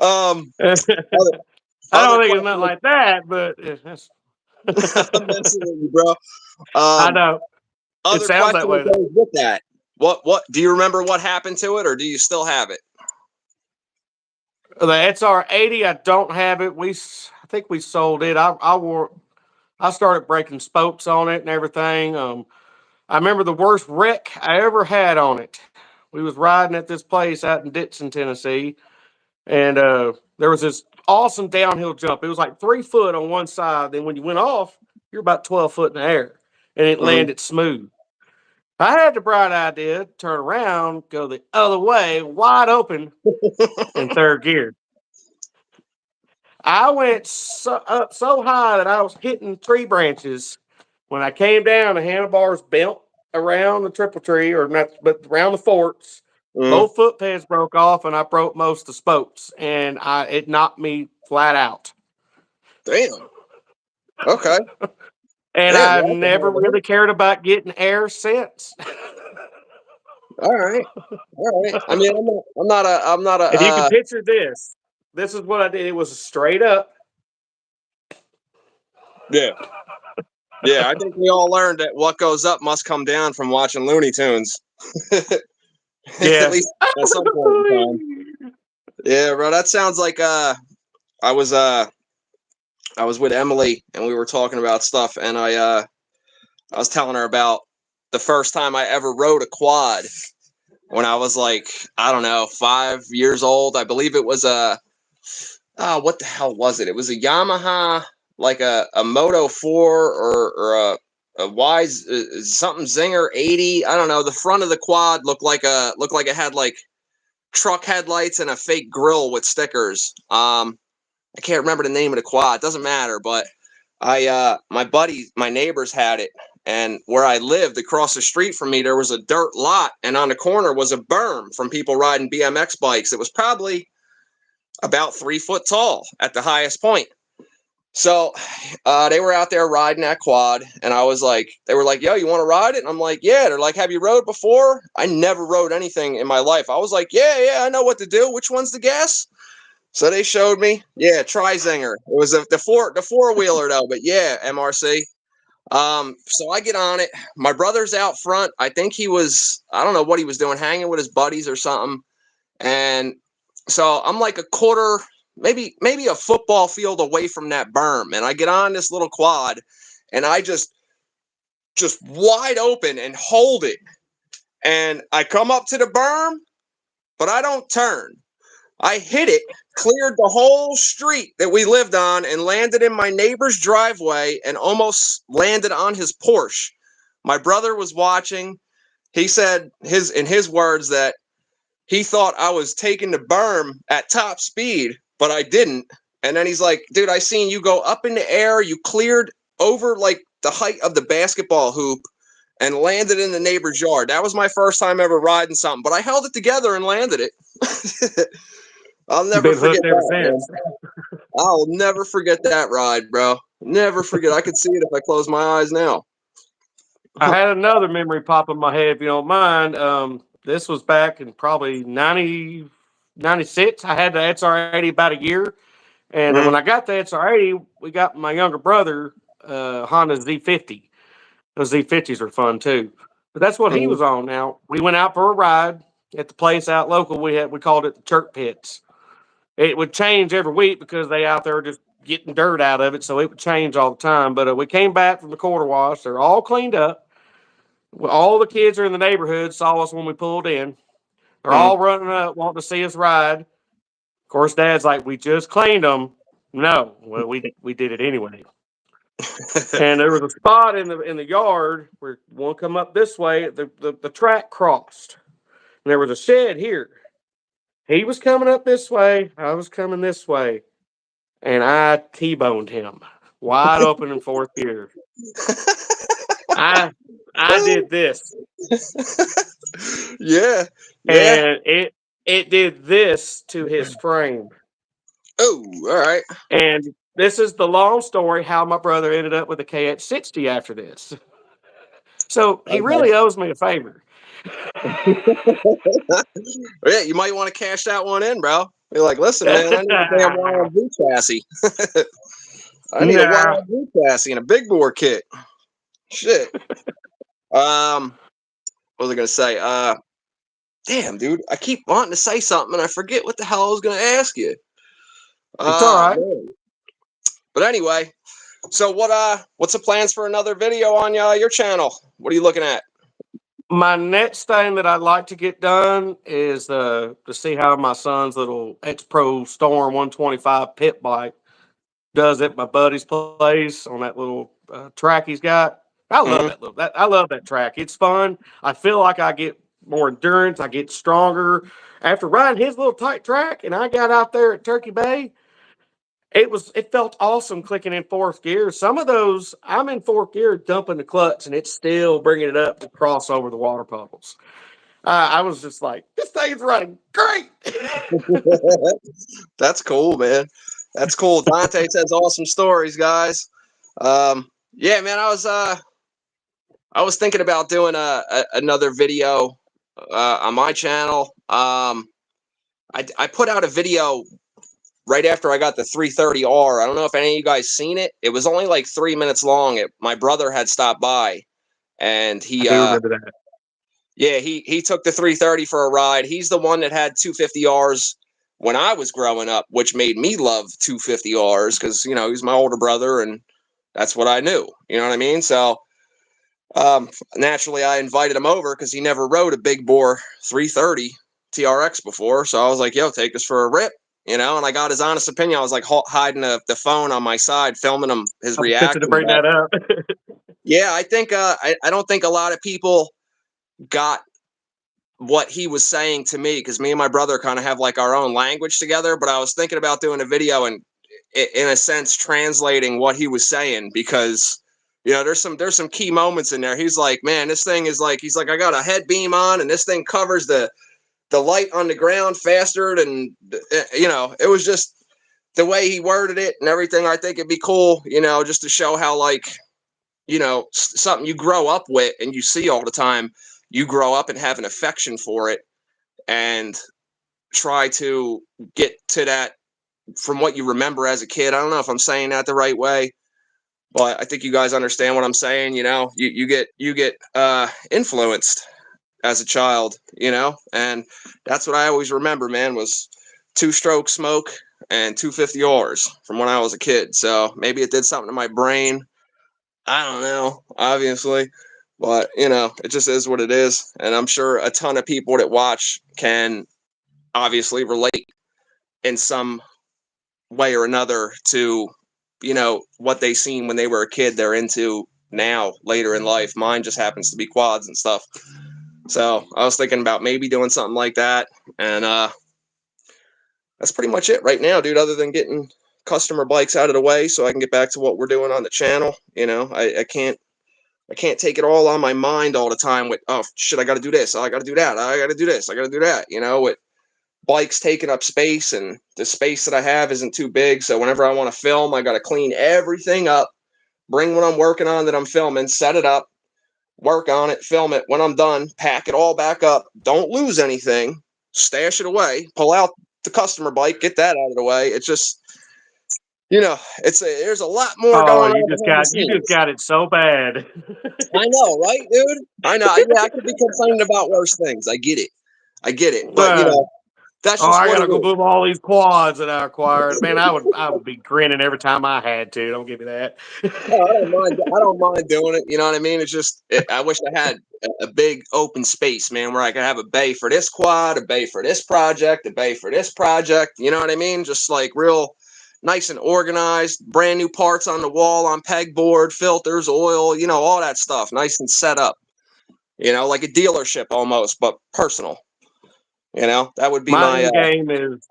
I don't think it's nothing like that, but that's I'm messing with you, bro. I know. Other It sounds that way. goes with that. What do you remember what happened to it, or do you still have it? The XR80, I don't have it. I think we sold it. I started breaking spokes on it and everything. I remember the worst wreck I ever had on it. We was riding at this place out in Ditson, Tennessee, and there was this awesome downhill jump. It was like 3 foot on one side. Then when you went off, you're about 12 foot in the air, and it landed smooth. I had the bright idea to turn around, go the other way, wide open, in third gear. I went up so high that I was hitting tree branches. When I came down, the handlebars bent around the triple tree, or not, but around the forks. Both foot pads broke off, and I broke most of the spokes, and it knocked me flat out. Damn. Okay. And I've never really cared about getting air since. All right. I mean, I'm not a. If you can picture this, this is what I did. It was straight up. Yeah. Yeah, I think we all learned that what goes up must come down from watching Looney Tunes. Yeah. At least at some point in time. Yeah, bro. That sounds like I was with Emily and we were talking about stuff, and I was telling her about the first time I ever rode a quad when I was like, I don't know, 5 years old. I believe it was what the hell was it? It was a Yamaha, like a Moto 4 or a Wise something Zinger 80. I don't know. The front of the quad looked like it had like truck headlights and a fake grill with stickers. I can't remember the name of the quad. It doesn't matter, but my neighbors had it, and where I lived across the street from me, there was a dirt lot, and on the corner was a berm from people riding BMX bikes. It was probably about 3 foot tall at the highest point. So they were out there riding that quad, and I was like, they were like, yo, you want to ride it? And I'm like, yeah. They're like, have you rode before? I never rode anything in my life. I was like, yeah, I know what to do. Which one's the gas? So they showed me. Yeah, Trizinger. It was the four-wheeler though, but yeah, MRC. So I get on it. My brother's out front. I think I don't know what he was doing, hanging with his buddies or something. And so I'm like a quarter, maybe a football field away from that berm. And I get on this little quad, and I just wide open and hold it. And I come up to the berm, but I don't turn. I hit it, cleared the whole street that we lived on, and landed in my neighbor's driveway and almost landed on his Porsche. My brother was watching. He said in his words that he thought I was taking the berm at top speed, but I didn't. And then he's like, dude, I seen you go up in the air. You cleared over like the height of the basketball hoop and landed in the neighbor's yard. That was my first time ever riding something, but I held it together and landed it. I'll never forget that. I'll never forget that ride, bro. Never forget. I could see it if I close my eyes now. I had another memory pop in my head, if you don't mind. This was back in probably 90, 96. I had the XR80 about a year. And when I got the XR80, we got my younger brother, Honda Z50. Those Z50s are fun too. But that's what he was on. Now, we went out for a ride at the place out local. We called it the Chirk Pits. It would change every week because they out there just getting dirt out of it, so it would change all the time. But we came back from the quarter wash. They're all cleaned up. All the kids are in the neighborhood saw us when we pulled in. They're all running up, wanting to see us ride. Of course, Dad's like, "We just cleaned them." No, well, we did it anyway. And there was a spot in the yard where one come up this way. The track crossed, and there was a shed here. He was coming up this way. I was coming this way. And I T-boned him wide open in fourth gear. I did this. Yeah. And it did this to his frame. Oh, all right. And this is the long story how my brother ended up with a KH60 after this. So he really owes me a favor. Yeah, you might want to cash that one in, bro. You're like, listen, man, I need a damn wild V chassis. I need a wild V chassis and a big bore kit. Shit. What was I gonna say? Damn, dude, I keep wanting to say something and I forget what the hell I was gonna ask you. It's all right. Man. But anyway, so what's the plans for another video on your channel? What are you looking at? My next thing that I'd like to get done is to see how my son's little X-Pro Storm 125 pit bike does at my buddy's place on that little track he's got. I love I love that track. It's fun. I feel like I get more endurance. I get stronger after riding his little tight track. And I got out there at Turkey Bay. It felt awesome clicking in fourth gear. Some of those, I'm in fourth gear dumping the clutch and it's still bringing it up to cross over the water puddles. I was just like, this thing's running great. That's cool, man. That's cool. Dante says awesome stories, guys. Yeah, man, I was thinking about doing another video on my channel. I put out a video right after I got the 330R. I don't know if any of you guys seen it. It was only like 3 minutes long. My brother had stopped by, and he remember that. Yeah, he took the 330 for a ride. He's the one that had 250Rs when I was growing up, which made me love 250Rs because, you know, he's my older brother and that's what I knew. You know what I mean? So naturally, I invited him over because he never rode a big bore 330 TRX before. So I was like, yo, take us for a rip. You know, and I got his honest opinion. I was like hiding the phone on my side, filming him, his reaction. To bring that up. Yeah, I think I don't think a lot of people got what he was saying to me, because me and my brother kind of have like our own language together. But I was thinking about doing a video and, in a sense, translating what he was saying, because there's some key moments in there. He's like, man, this thing is like, he's like, I got a head beam on, and this thing covers the light on the ground faster than it was just the way he worded it and everything. I think it'd be cool, just to show how, like, something you grow up with and you see all the time, you grow up and have an affection for it, and try to get to that from what you remember as a kid. I don't know if I'm saying that the right way, but I think you guys understand what I'm saying. You get influenced as a child, and that's what I always remember, man, was 2-stroke smoke and 250 Rs from when I was a kid. So maybe it did something to my brain. I don't know, obviously, but it just is what it is. And I'm sure a ton of people that watch can obviously relate in some way or another to, what they seen when they were a kid, they're into now later in life. Mine just happens to be quads and stuff. So I was thinking about maybe doing something like that. And that's pretty much it right now, dude, other than getting customer bikes out of the way so I can get back to what we're doing on the channel. I can't take it all on my mind all the time with, oh shit, I got to do this, oh, I got to do that, I got to do this, I got to do that. With bikes taking up space, and the space that I have isn't too big, so whenever I want to film, I got to clean everything up, bring what I'm working on that I'm filming, set it up, work on it, film it. When I'm done, pack it all back up. Don't lose anything. Stash it away. Pull out the customer bike. Get that out of the way. It's just, there's a lot more Oh, going you on just behind the scenes. got it so bad. I know, right, dude? I know. Yeah, I could be complaining about worse things. I get it. But that's Oh, just I what gotta it go is. move all these quads that I acquired. Man, I would be grinning every time I had to. Don't give me that. Oh, I don't mind. I don't mind doing it. You know what I mean? It's just I wish I had a big open space, man, where I could have a bay for this quad, a bay for this project, a bay for this project. You know what I mean? Just like real nice and organized, brand new parts on the wall, on pegboard, filters, oil, all that stuff, nice and set up. Like a dealership almost, but personal. That would be My my end game is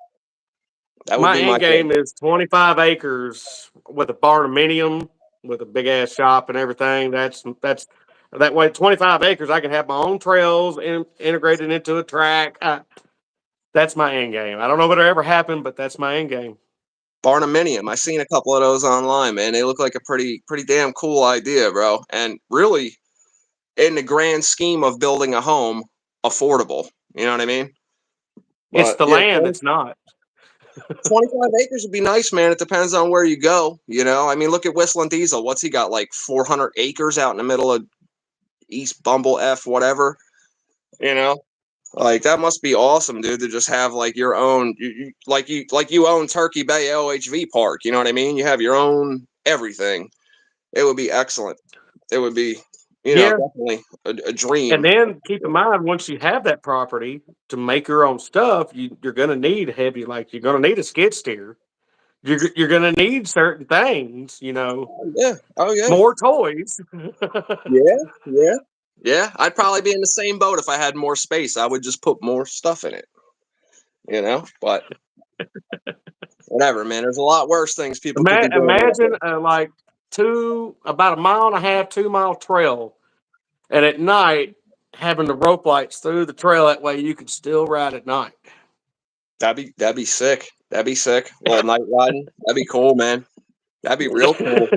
that would my be my end game is 25 acres with a barnuminium with a big ass shop and everything. That's that way. 25 acres, I can have my own trails integrated into a track. That's my end game. I don't know if it'll ever happen, but that's my end game. barnuminium. I seen a couple of those online, man. They look like a pretty damn cool idea, bro. And really, in the grand scheme of building a home, affordable. You know what I mean? It's But the yeah, land that's not. 25 acres would be nice, man. It depends on where you go. I mean, look at Whistling Diesel. What's he got? Like 400 acres out in the middle of East Bumble F, whatever. You know, like that must be awesome, dude. To just have like your own, like you own Turkey Bay LHV Park. You know what I mean? You have your own everything. It would be excellent. It would be, Yeah. definitely a And dream. then keep in mind, once you have that property to make your own stuff, you're going to need heavy, like you're going to need a skid steer. You're going to need certain things, Yeah. Oh yeah. more toys. Yeah. Yeah. Yeah. I'd probably be in the same boat if I had more space. I would just put more stuff in it. But whatever, man. There's a lot worse things people could be doing. Imagine like about a mile and a half, 2 mile trail, and at night having the rope lights through the trail. That way you could still ride at night. That'd be sick. That'd be sick. A little night riding. That'd be cool, man. That'd be real cool.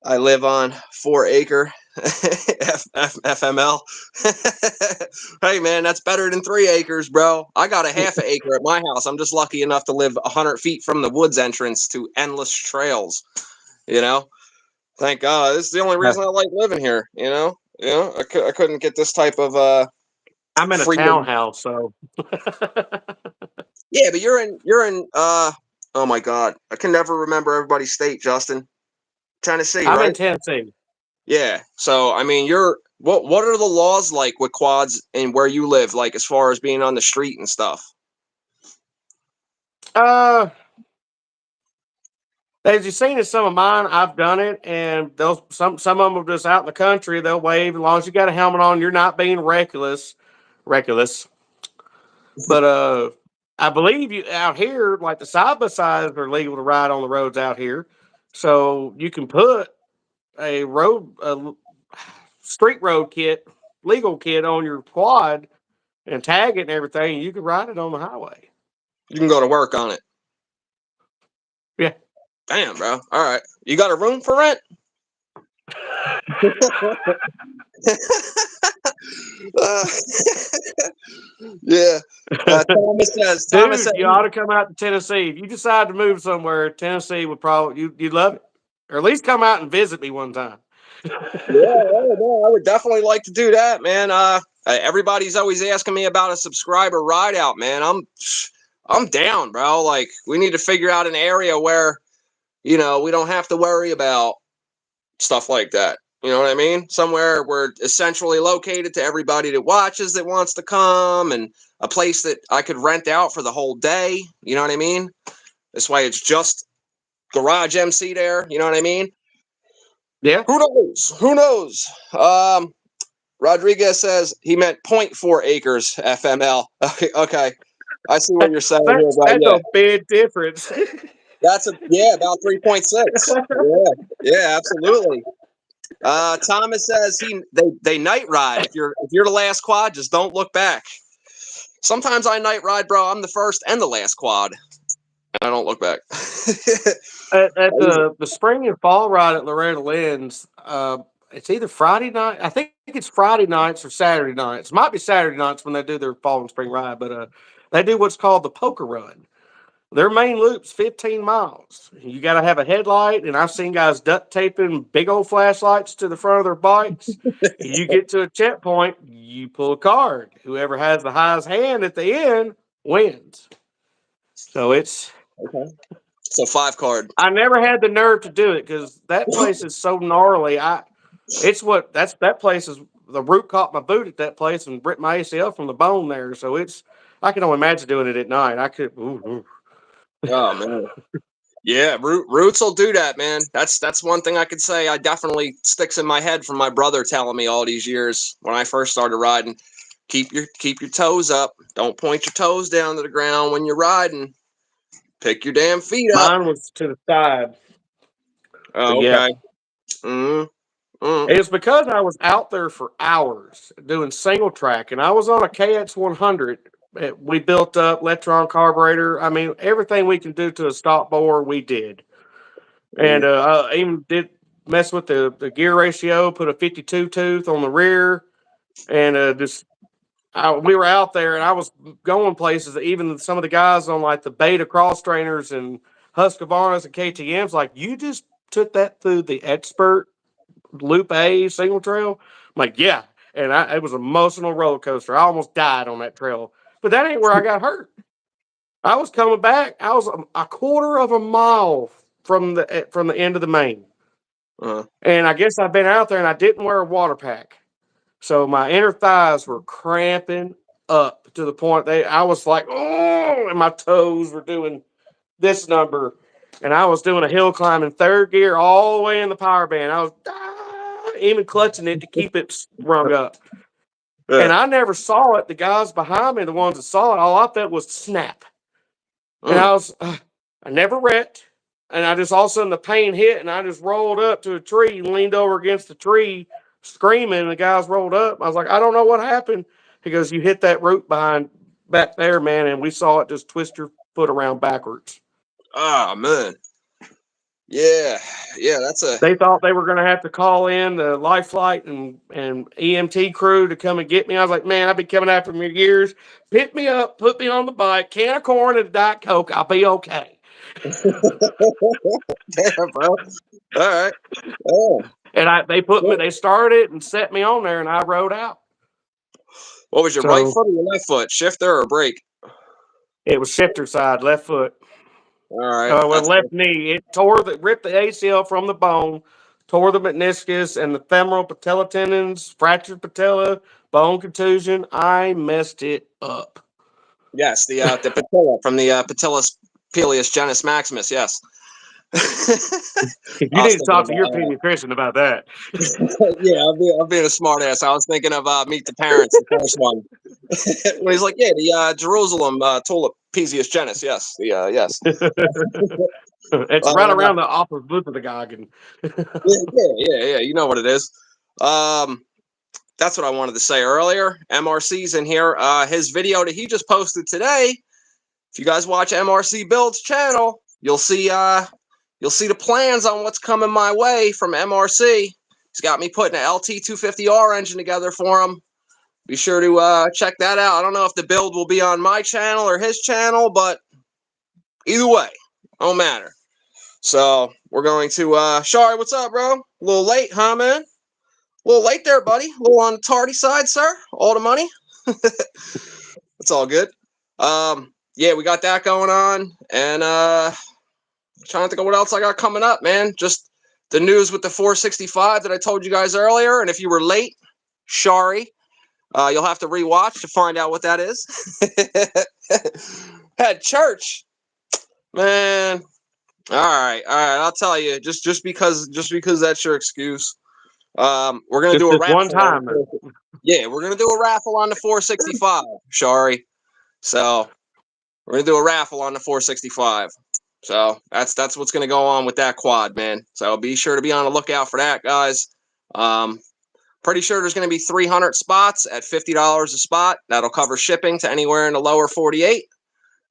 I live on 4-acre FML. Hey, man, that's better than 3 acres, bro. I got a half an acre at my house. I'm just lucky enough to live 100 feet from the woods entrance to endless trails. Thank God. This is the only reason I like living here. I couldn't get this type of I'm in a freedom. townhouse, so Yeah, but you're in oh my God, I can never remember everybody's state, Justin. Tennessee, I'm in right? Tennessee. Yeah. So I mean, what are the laws like with quads and where you live, like as far as being on the street and stuff? Uh, As you've seen in some of mine, I've done it, and they'll some of them are just out in the country. They'll wave as long as you got a helmet on. You're not being reckless, reckless. But I believe you out here, like the side by sides are legal to ride on the roads out here, so you can put a street road kit, legal kit on your quad and tag it and everything. And you can ride it on the highway. You can go to work on it. Yeah. Damn, bro. All right. You got a room for rent? Yeah. Thomas says Dude, you ought to come out to Tennessee. If you decide to move somewhere, Tennessee would probably you'd love it, or at least come out and visit me one time. I would definitely like to do that, man. Everybody's always asking me about a subscriber ride out, man. I'm down, bro. Like, we need to figure out an area where, we don't have to worry about stuff like that. You know what I mean? Somewhere we're essentially located to everybody that watches that wants to come, and a place that I could rent out for the whole day. You know what I mean? This way it's just GarageMC there. You know what I mean? Yeah. Who knows? Who knows? Rodriguez says he meant 0.4 acres FML. Okay. I see what you're saying here. That's a big difference. That's about 3.6. Yeah, absolutely. Thomas says they night ride. If you're the last quad, just don't look back. Sometimes I night ride, bro. I'm the first and the last quad, and I don't look back. At the spring and fall ride at Loretta Lynn's, it's either Friday night. I think it's Friday nights or Saturday nights. Might be Saturday nights when they do their fall and spring ride, but they do what's called the poker run. Their main loop's 15 miles. You got to have a headlight, and I've seen guys duct taping big old flashlights to the front of their bikes. You get to a checkpoint, you pull a card. Whoever has the highest hand at the end wins. So it's okay. So 5 card. I never had the nerve to do it because that place is so gnarly. That place is the root caught my boot at that place and ripped my ACL from the bone there. So I can only imagine doing it at night. I could. Ooh. Oh man. Yeah, roots will do that, man. That's one thing I could say. I definitely sticks in my head from my brother telling me all these years when I first started riding. Keep your toes up. Don't point your toes down to the ground when you're riding. Pick your damn feet up. Mine was to the side. Oh, okay. Yeah. Mm-hmm. It's because I was out there for hours doing single track, and I was on a KX 100. We built up Electron carburetor. I mean, everything we can do to a stock bore, we did. And I even did mess with the gear ratio, put a 52 tooth on the rear, and we were out there, and I was going places. Even some of the guys on like the Beta cross trainers and Husqvarnas and KTM's, like, you just took that through the expert Loop A single trail. I'm like, yeah. And it was an emotional roller coaster. I almost died on that trail. But that ain't where I got hurt. I was coming back. I was a quarter of a mile from the end of the main. And I guess I've been out there and I didn't wear a water pack. So my inner thighs were cramping up to the point I was like, oh, and my toes were doing this number. And I was doing a hill climb in third gear all the way in the power band. I was even clutching it to keep it sprung up. Yeah. And I never saw it. The guys behind me, the ones that saw it, all I felt was snap. And I never wrecked. And I just all of a sudden the pain hit, and I just rolled up to a tree and leaned over against the tree screaming. And the guys rolled up. I was like, I don't know what happened. He goes, you hit that root back there, man. And we saw it just twist your foot around backwards. Oh, man. Yeah, They thought they were going to have to call in the life flight and EMT crew to come and get me. I was like, man, I've been coming after them for years. Pick me up, put me on the bike, can of corn and a Diet Coke. I'll be okay. Damn, bro. All right. Oh. And they started and set me on there, and I rode out. What was your right foot or your left foot? Shifter or brake? It was shifter side, left foot. All right. With left knee, it ripped the ACL from the bone, tore the meniscus and the femoral patella tendons, fractured patella, bone contusion. I messed it up. Yes, the patella from the patellus peleus genus maximus. Yes. You I was need to thinking talk to your about pediatrician about that. yeah, I'm being a smart ass. I was thinking of Meet the Parents, the first one. When he's like, yeah, the Jerusalem tulip Pesius genus. Yes, yes. It's Uh, right around the upper lip of the goggin. yeah. You know what it is. That's what I wanted to say earlier. MRC's in here. His video that he just posted today. If you guys watch MRC Build's channel, you'll see the plans on what's coming my way from MRC. He's got me putting an LT250R engine together for him. Be sure to check that out. I don't know if the build will be on my channel or his channel, but either way, don't matter. So we're going to Shari, what's up, bro? A little late, huh, man? A little late there, buddy. A little on the tardy side, sir. All the money. It's all good. Yeah, we got that going on, and trying to think of what else I got coming up, man. Just the news with the 465 that I told you guys earlier. And if you were late, sorry. You'll have to rewatch to find out what that is. Had church, man. All right. I'll tell you. Just because that's your excuse. We're gonna Just do a this raffle. one time. Yeah, we're gonna do a raffle on the 465. Sorry. So we're gonna do a raffle on the 465. So that's what's gonna go on with that quad, man. So be sure to be on the lookout for that, guys. Pretty sure there's gonna be 300 spots at $50 a spot. That'll cover shipping to anywhere in the lower 48.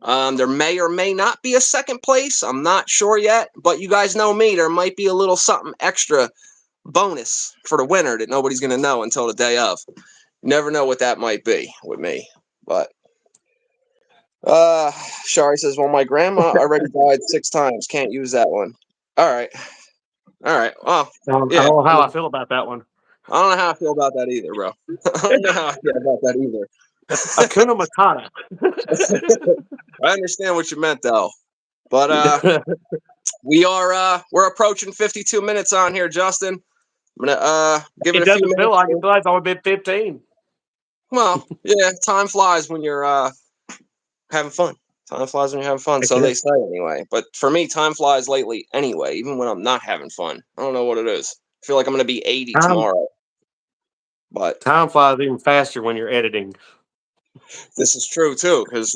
There may or may not be a second place. I'm not sure yet, but you guys know me. There might be a little something extra bonus for the winner that nobody's gonna know until the day of. You never know what that might be with me, but. Shari says, well, my grandma already died 6 times. Can't use that one. All right. Well, I don't yeah. know how I feel about that one. I don't know how I feel about that either, bro. I don't know how I feel about that either. Hakuna Matata. I understand what you meant, though. But we're approaching 52 minutes on here, Justin. I'm gonna give it a few minutes. It doesn't feel like it. It feels like it's only been 15. Well, yeah, time flies when you're having fun. Time flies when you're having fun, so they say anyway. But for me, time flies lately anyway, even when I'm not having fun. I don't know what it is. I feel like I'm going to be 80 tomorrow. But time flies even faster when you're editing. This is true too, because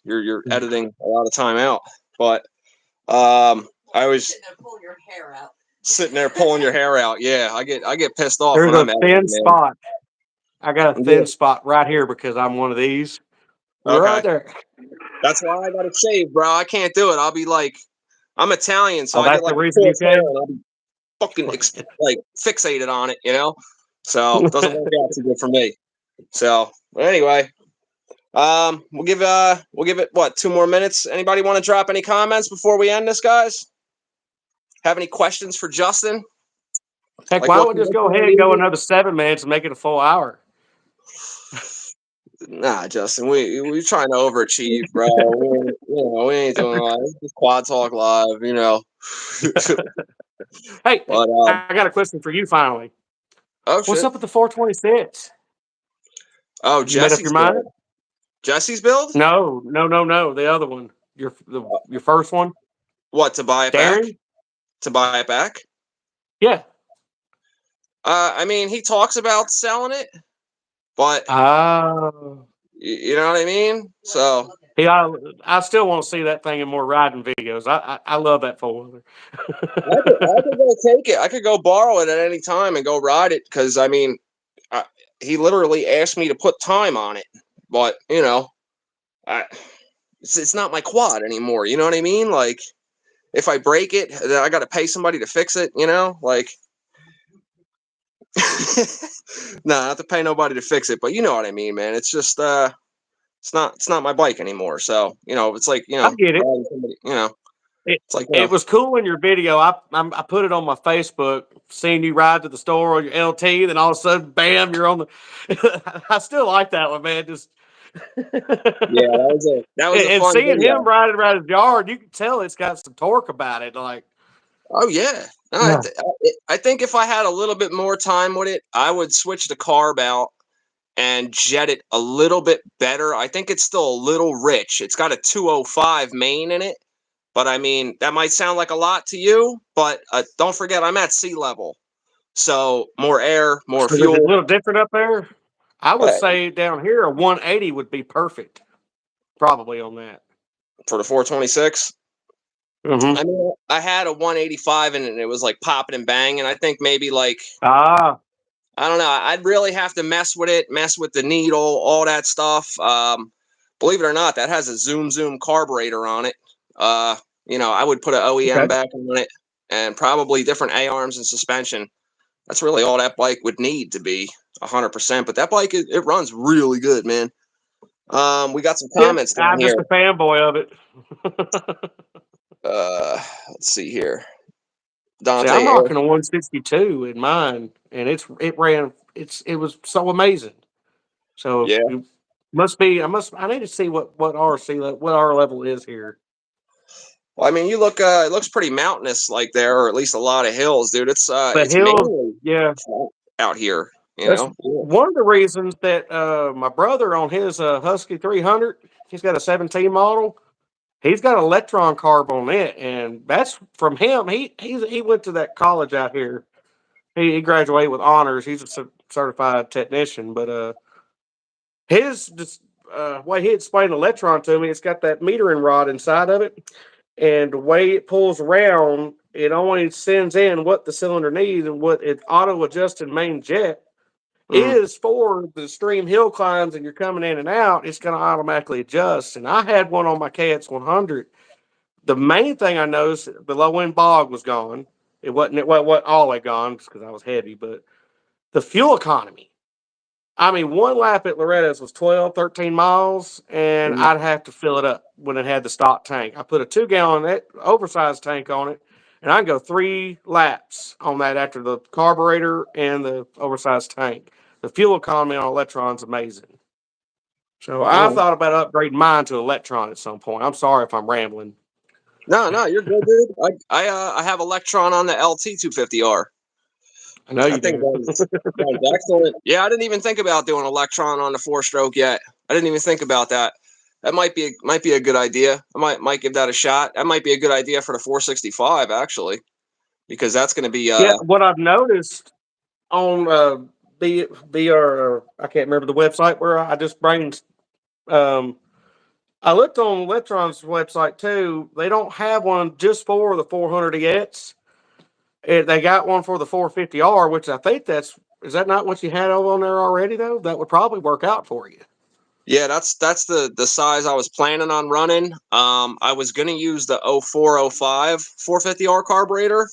you're editing a lot of time out. But I was sitting there pulling your hair out. Yeah, I get pissed off There's when I'm editing, thin spot. I got a thin spot right here because I'm one of these. Okay. Right there. That's why I got to shave, bro. I can't do it. I'll be like, I'm Italian, so I that's get like the reason you hair, and I'll be fucking like fixated on it, So it doesn't work out too good for me. So, but anyway, we'll give it what, 2 more minutes. Anybody want to drop any comments before we end this, guys? Have any questions for Justin? Heck, like, why don't we just go ahead and go another 7 minutes and make it a full hour? Nah, Justin, we're trying to overachieve, bro. we ain't doing all that. Just quad talk live, Hey, but, I got a question for you finally. Oh, what's up with the 426? Oh, you made up your mind? Jesse's build? No. The other one. Your first one. What, to buy it back? To buy it back? Yeah. I mean, he talks about selling it, but you know what I mean? So yeah, I still want to see that thing in more riding videos. I love that 4-wheeler. I could go take it. I could go borrow it at any time and go ride it because, I mean, he literally asked me to put time on it. But, it's not my quad anymore. You know what I mean? Like, if I break it, then I got to pay somebody to fix it, like. No, not to pay nobody to fix it, but you know what I mean, man. It's just it's not my bike anymore. So, it's like, I get it. Somebody, it's like, it was cool in your video. I put it on my Facebook, seeing you ride to the store on your LT, then all of a sudden, bam, you're on the I still like that one, man. Just yeah, that was a and fun seeing video. him riding around his yard, you can tell it's got some torque about it. Like, oh yeah. No, I think if I had a little bit more time with it, I would switch the carb out and jet it a little bit better. I think it's still a little rich. It's got a 205 main in it, But I mean, that might sound like a lot to you, but don't forget, I'm at sea level. So more air, more So is it a fuel. little different up there? I would Uh, say down here a 180 would be perfect, probably on that. for the 426. Mm-hmm. I mean, I had a 185 and it was like popping and banging. I think maybe like, Ah, I don't know. I'd really have to mess with it, mess with the needle, all that stuff. Believe it or not, that has a zoom carburetor on it. I would put an OEM okay. back on it and probably different A arms and suspension. That's really all that bike would need to be 100%. But that bike, it runs really good, man. We got some Yeah, comments down I'm here. just a fanboy of it. Let's see here. See, Dante I'm Air. rocking a 162 in mine, and it was so amazing. So Yeah. you must be. I need to see what our level is here. Well, I mean, you look. It looks pretty mountainous, like there, or at least a lot of hills, dude. But It's hills, mainly yeah, flat out here. You that's know. Yeah. one of the reasons that my brother on his Husky 300, he's got a 17 model. He's got an electron carb on it, and that's from him. He went to that college out here. He graduated with honors. He's a certified technician, but his just way he explained electron to me, it's got that metering rod inside of it, and the way it pulls around, it only sends in what the cylinder needs, and what it auto adjusted main jet Mm. is for the stream hill climbs, and you're coming in and out. It's going to automatically adjust. And I had one on my KX 100. The main thing I noticed, the low end bog was gone. It wasn't all it gone because I was heavy, but the fuel economy. I mean, one lap at Loretta's was 12, 13 miles, and Mm. I'd have to fill it up when it had the stock tank. I put a 2 gallon oversized tank on it, and I can go 3 laps on that after the carburetor and the oversized tank. The fuel economy on Electron's amazing. So I Mm. thought about upgrading mine to Electron at some point. I'm sorry if I'm rambling. No, you're good, dude. I have Electron on the LT 250R. I know I you think do. that's excellent. Yeah, I didn't even think about doing Electron on the 4-stroke yet. I didn't even think about that. That might be a good idea. I might give that a shot. That might be a good idea for the 465 actually, because that's going to be Yeah, what I've noticed on I can't remember the website where I just brains. I looked on Electron's website too. They don't have one just for the 400EX. They got one for the 450R, which I think is that not what you had over on there already though? That would probably work out for you. Yeah, that's the size I was planning on running. I was going to use the 0405 450R carburetor,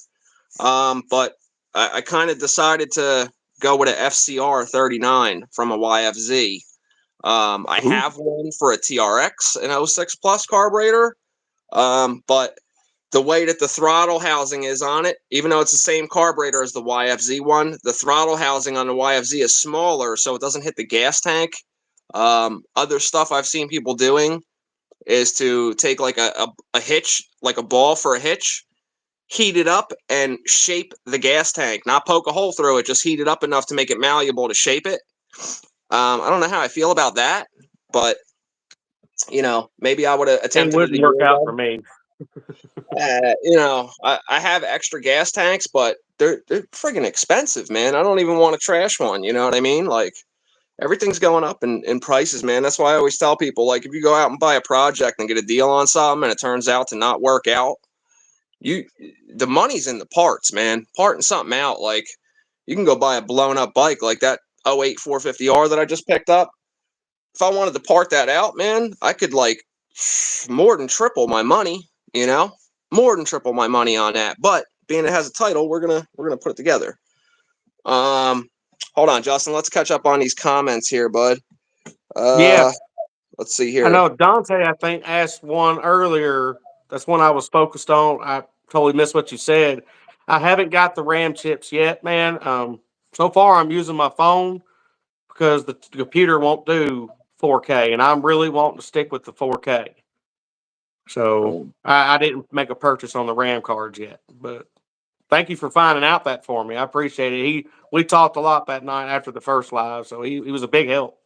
but I kind of decided to go with an FCR 39 from a YFZ. I Ooh. have one for a TRX, an 06 plus carburetor, but the way that the throttle housing is on it, even though it's the same carburetor as the YFZ one, the throttle housing on the YFZ is smaller, so it doesn't hit the gas tank. Other stuff I've seen people doing is to take like a hitch, like a ball for a hitch, heat it up and shape the gas tank, not poke a hole through it, just heat it up enough to make it malleable to shape it. I don't know how I feel about that, but maybe I would have It attempted it a wouldn't work year out ago. for me. I have extra gas tanks, but they're friggin' expensive, man. I don't even want to trash one. You know what I mean? Like everything's going up in prices, man. That's why I always tell people, like, if you go out and buy a project and get a deal on something and it turns out to not work out, the money's in the parts, man. Parting something out, like you can go buy a blown up bike like that 08 450R that I just picked up. If I wanted to part that out, man, I could like more than triple my money, more than triple my money on that. But being it has a title, we're gonna put it together. Hold on, Justin. Let's catch up on these comments here, bud. Yeah, Let's see I here. know Dante, I think, asked one earlier. That's one I was focused on. I totally missed what you said. I haven't got the RAM chips yet, man. So far, I'm using my phone because the computer won't do 4K, and I'm really wanting to stick with the 4K. So I didn't make a purchase on the RAM cards yet, but thank you for finding out that for me. I appreciate it. We talked a lot that night after the first live, so he was a big help.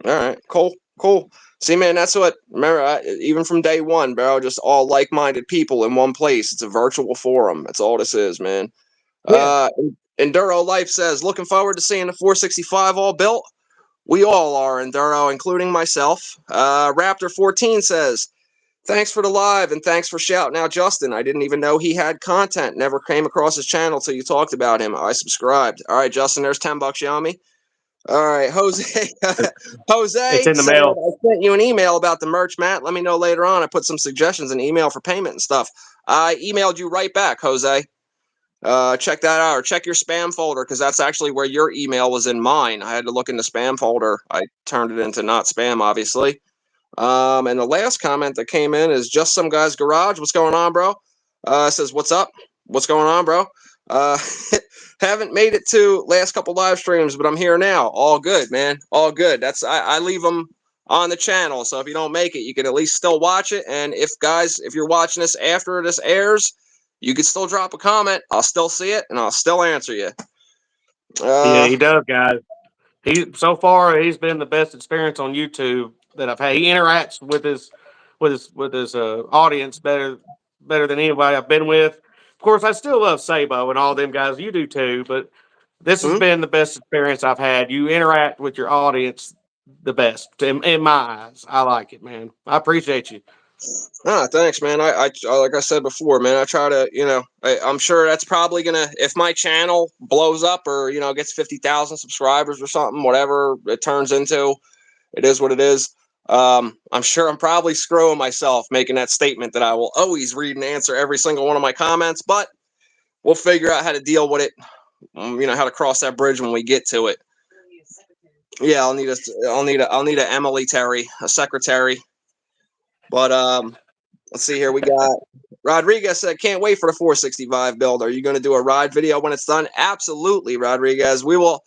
All right, cool. Cool. See, man, that's what. Remember, even from day one, bro, just all like-minded people in one place. It's a virtual forum. That's all this is, man. Yeah. Enduro Life says, looking forward to seeing the 465 all built. We all are, Enduro, including myself. Raptor 14 says, thanks for the live and thanks for shouting out Justin. I didn't even know he had content. Never came across his channel till you talked about him. I subscribed. All right, Justin, there's $10, Yami. All right, Jose. It's Jose in the said, mail. I sent you an email about the merch, Matt. Let me know later on. I put some suggestions in email for payment and stuff. I emailed you right back, Jose. Check that out, or check your spam folder, because that's actually where your email was in mine. I had to look in the spam folder. I turned it into not spam, obviously. And the last comment that came in is just some guy's garage. What's going on, bro? Says, what's up? What's going on, bro? Haven't made it to last couple live streams, but I'm here now. All good, man. All good. I leave them on the channel, so if you don't make it, you can at least still watch it. And if you're watching this after this airs, you can still drop a comment. I'll still see it, and I'll still answer you. Yeah, he does, guys. So far he's been the best experience on YouTube that I've had. He interacts with his audience better than anybody I've been with. Of course, I still love Sabo and all them guys. You do too, but this has been the best experience I've had. You interact with your audience the best in my eyes. I like it, man. I appreciate you. Thanks, man. I like I said before, man, I try to, I'm sure that's probably gonna, if my channel blows up or, gets 50,000 subscribers or something, whatever it turns into, it is what it is. I'm sure I'm probably screwing myself making that statement that I will always read and answer every single one of my comments, but we'll figure out how to deal with it. How to cross that bridge when we get to it. Yeah, I'll need a Emily Terry, a secretary. But let's see here. We got Rodriguez said, can't wait for the 465 build. Are you going to do a ride video when it's done? Absolutely, Rodriguez. We will.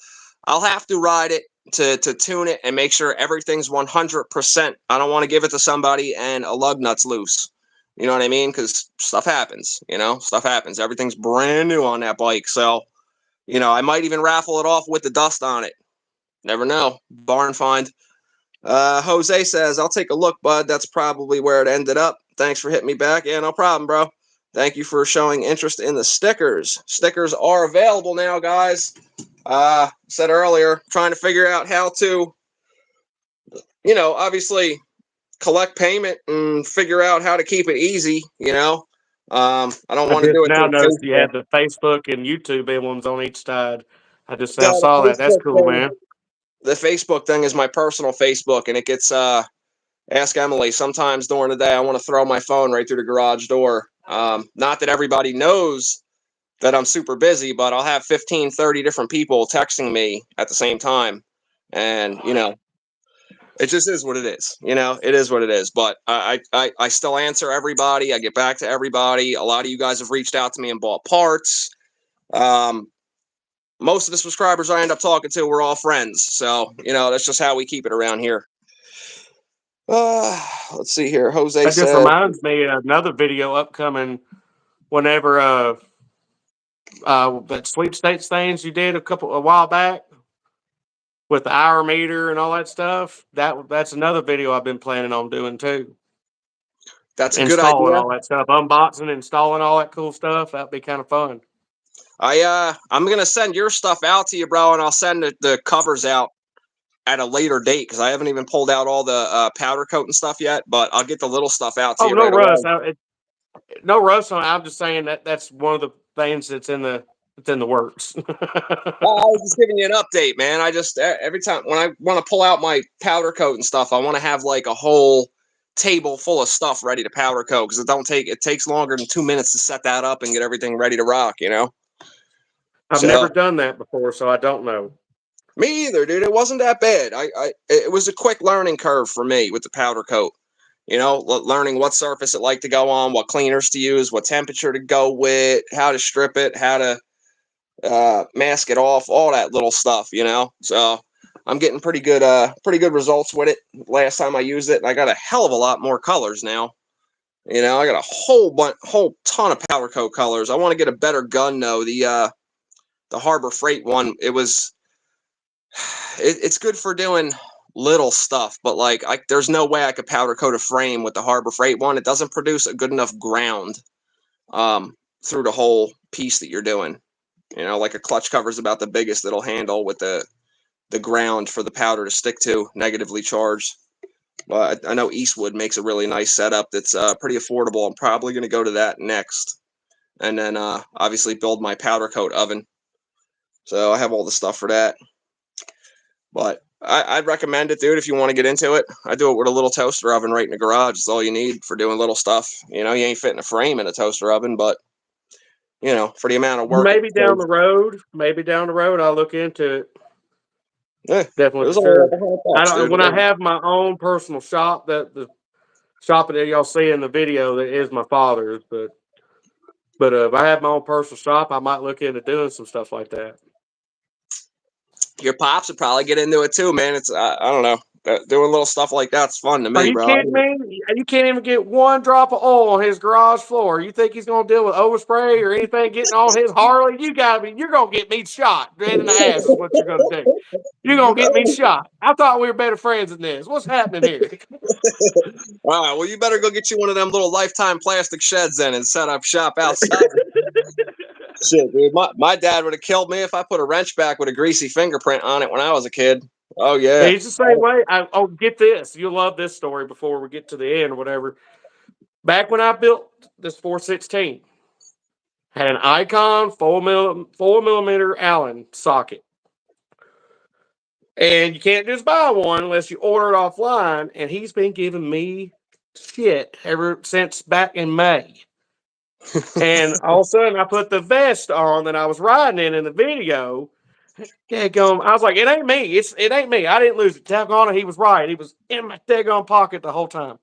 I'll have to ride it to tune it and make sure everything's 100%. I don't want to give it to somebody and a lug nut's loose. You know what I mean? Because stuff happens. Stuff happens. Everything's brand new on that bike. So, I might even raffle it off with the dust on it. Never know. Barn find. Jose says, I'll take a look, bud. That's probably where it ended up. Thanks for hitting me back. Yeah, no problem, bro. Thank you for showing interest in the stickers. Stickers are available now, guys. Said earlier, trying to figure out how to, obviously collect payment and figure out how to keep it easy, I don't want to do it Now through noticed you Facebook. had the Facebook and YouTube emblems on each side. I The saw that. That's Facebook cool, thing, man. the Facebook thing is my personal Facebook, and it gets Ask Emily. Sometimes during the day, I want to throw my phone right through the garage door. Not that everybody knows that I'm super busy, but I'll have 15, 30 different people texting me at the same time. And, it just is what it is. It is what it is. But I still answer everybody. I get back to everybody. A lot of you guys have reached out to me and bought parts. Most of the subscribers I end up talking to, we're all friends. So, that's just how we keep it around here. Let's see here. Jose That just said, reminds me of another video upcoming whenever that sweepstakes things you did a while back with the hour meter and all that stuff. That's another video I've been planning on doing too. that's a good Installing idea. all that stuff, unboxing, installing all that cool stuff. That'd be kind of fun. I'm gonna send your stuff out to you, bro, and I'll send the covers out at a later date because I haven't even pulled out all the powder coat and stuff yet. But I'll get the little stuff out to Oh, you no right rush. away. No rush on it. I'm just saying that's one of the things that's in the works. I was just giving you an update, man. I just every time when I want to pull out my powder coat and stuff, I want to have like a whole table full of stuff ready to powder coat because it takes longer than 2 minutes to set that up and get everything ready to rock. I've never So done that before, so I don't know. me either, dude. It wasn't that bad. It was a quick learning curve for me with the powder coat. Learning what surface it like to go on, what cleaners to use, what temperature to go with, how to strip it, how to mask it off, all that little stuff. So I'm getting pretty good results with it. Last time I used it, and I got a hell of a lot more colors now. I got a whole ton of powder coat colors. I want to get a better gun though. The Harbor Freight one, it's good for doing little stuff, but like there's no way I could powder coat a frame with the Harbor Freight one. It doesn't produce a good enough ground through the whole piece that you're doing. You know, like a clutch cover is about the biggest it'll handle with the ground for the powder to stick to, negatively charged. But I know Eastwood makes a really nice setup that's pretty affordable. I'm probably going to go to that next. And then obviously build my powder coat oven. So I have all the stuff for that. But I'd recommend it, dude, if you want to get into it. I do it with a little toaster oven right in the garage. It's all you need for doing little stuff. You know, you ain't fitting a frame in a toaster oven, but, you know, for the amount of work. Maybe down the road, I'll look into it. Yeah, Definitely, for sure. When I have my own personal shop, that the shop that y'all see in the video that is my father's, but if I have my own personal shop, I might look into doing some stuff like that. Your pops would probably get into it too, man. It's I don't know, doing little stuff like that's fun to me. Are you bro. kidding me? You can't even get one drop of oil on his garage floor. You think he's gonna deal with overspray or anything getting on his Harley? You're gonna get me shot dead in the ass is what you're gonna do. You're gonna get me shot. I thought we were better friends than this. What's happening here? All right, well, you better go get you one of them little Lifetime plastic sheds then and set up shop outside. Shit, dude. My dad would have killed me if I put a wrench back with a greasy fingerprint on it when I was a kid. Oh, yeah. He's the same way. Get this. You'll love this story before we get to the end or whatever. Back when I built this 416, had an Icon 4mm Allen socket. And you can't just buy one unless you order it offline. And he's been giving me shit ever since back in May. And all of a sudden, I put the vest on that I was riding in the video. I was like, it ain't me. It ain't me. I didn't lose it. Daggone it, he was right. He was in my daggone pocket the whole time.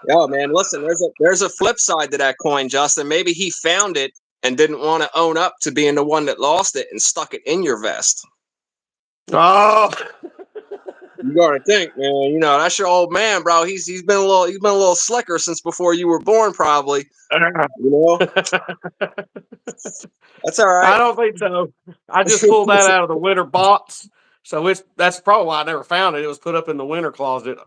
Oh, man, listen, there's a flip side to that coin, Justin. Maybe he found it and didn't want to own up to being the one that lost it and stuck it in your vest. Oh, you gotta think, man. You know, that's your old man, bro. He's been a little slicker since before you were born, probably. You know, that's all right. I don't think so. I just pulled that out of the winter box, so that's probably why I never found it. It was put up in the winter closet.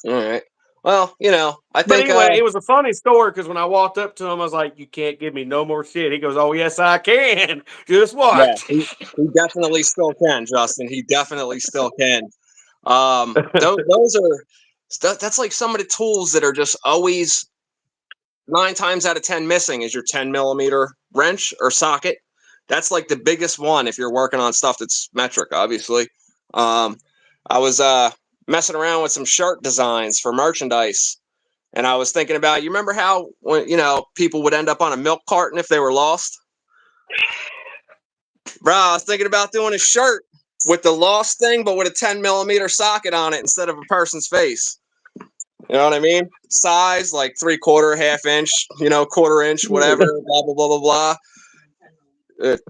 All right. Well, you know, I think. But anyway, it was a funny story because when I walked up to him, I was like, "You can't give me no more shit." He goes, "Oh yes, I can. Just watch." Yeah, he definitely still can, Justin. He definitely still can. That's like some of the tools that are just always 9 times out of 10 missing is your 10mm wrench or socket. That's like the biggest one if you're working on stuff that's metric, obviously. I was messing around with some shirt designs for merchandise, and I was thinking about, you remember how when people would end up on a milk carton if they were lost? Bro, I was thinking about doing a shirt with the lost thing, but with a 10mm socket on it instead of a person's face. You know what I mean? Size like 3/4, ½ inch, 1/4 inch, whatever, blah, blah, blah, blah, blah.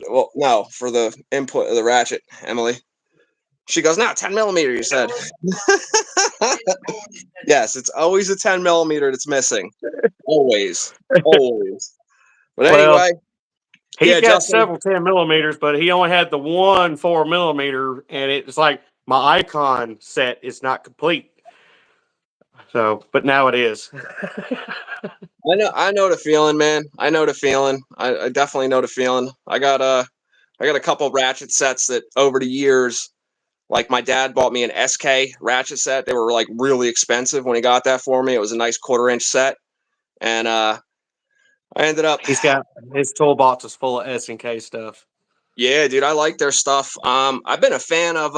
Well, no, for the input of the ratchet, Emily. She goes, no, 10mm, you said. Yes, it's always a 10mm that's missing. Always. Always. But anyway. He's got several 10mm, but he only had the one 4mm, and it's like my Icon set is not complete. So, but now it is. I know the feeling, man. I know the feeling. I definitely know the feeling. I got a couple ratchet sets that over the years, like my dad bought me an SK ratchet set. They were like really expensive when he got that for me. It was a nice 1/4 inch set, and I ended up. He's got his toolbox is full of S&K stuff. Yeah, dude, I like their stuff. I've been a fan of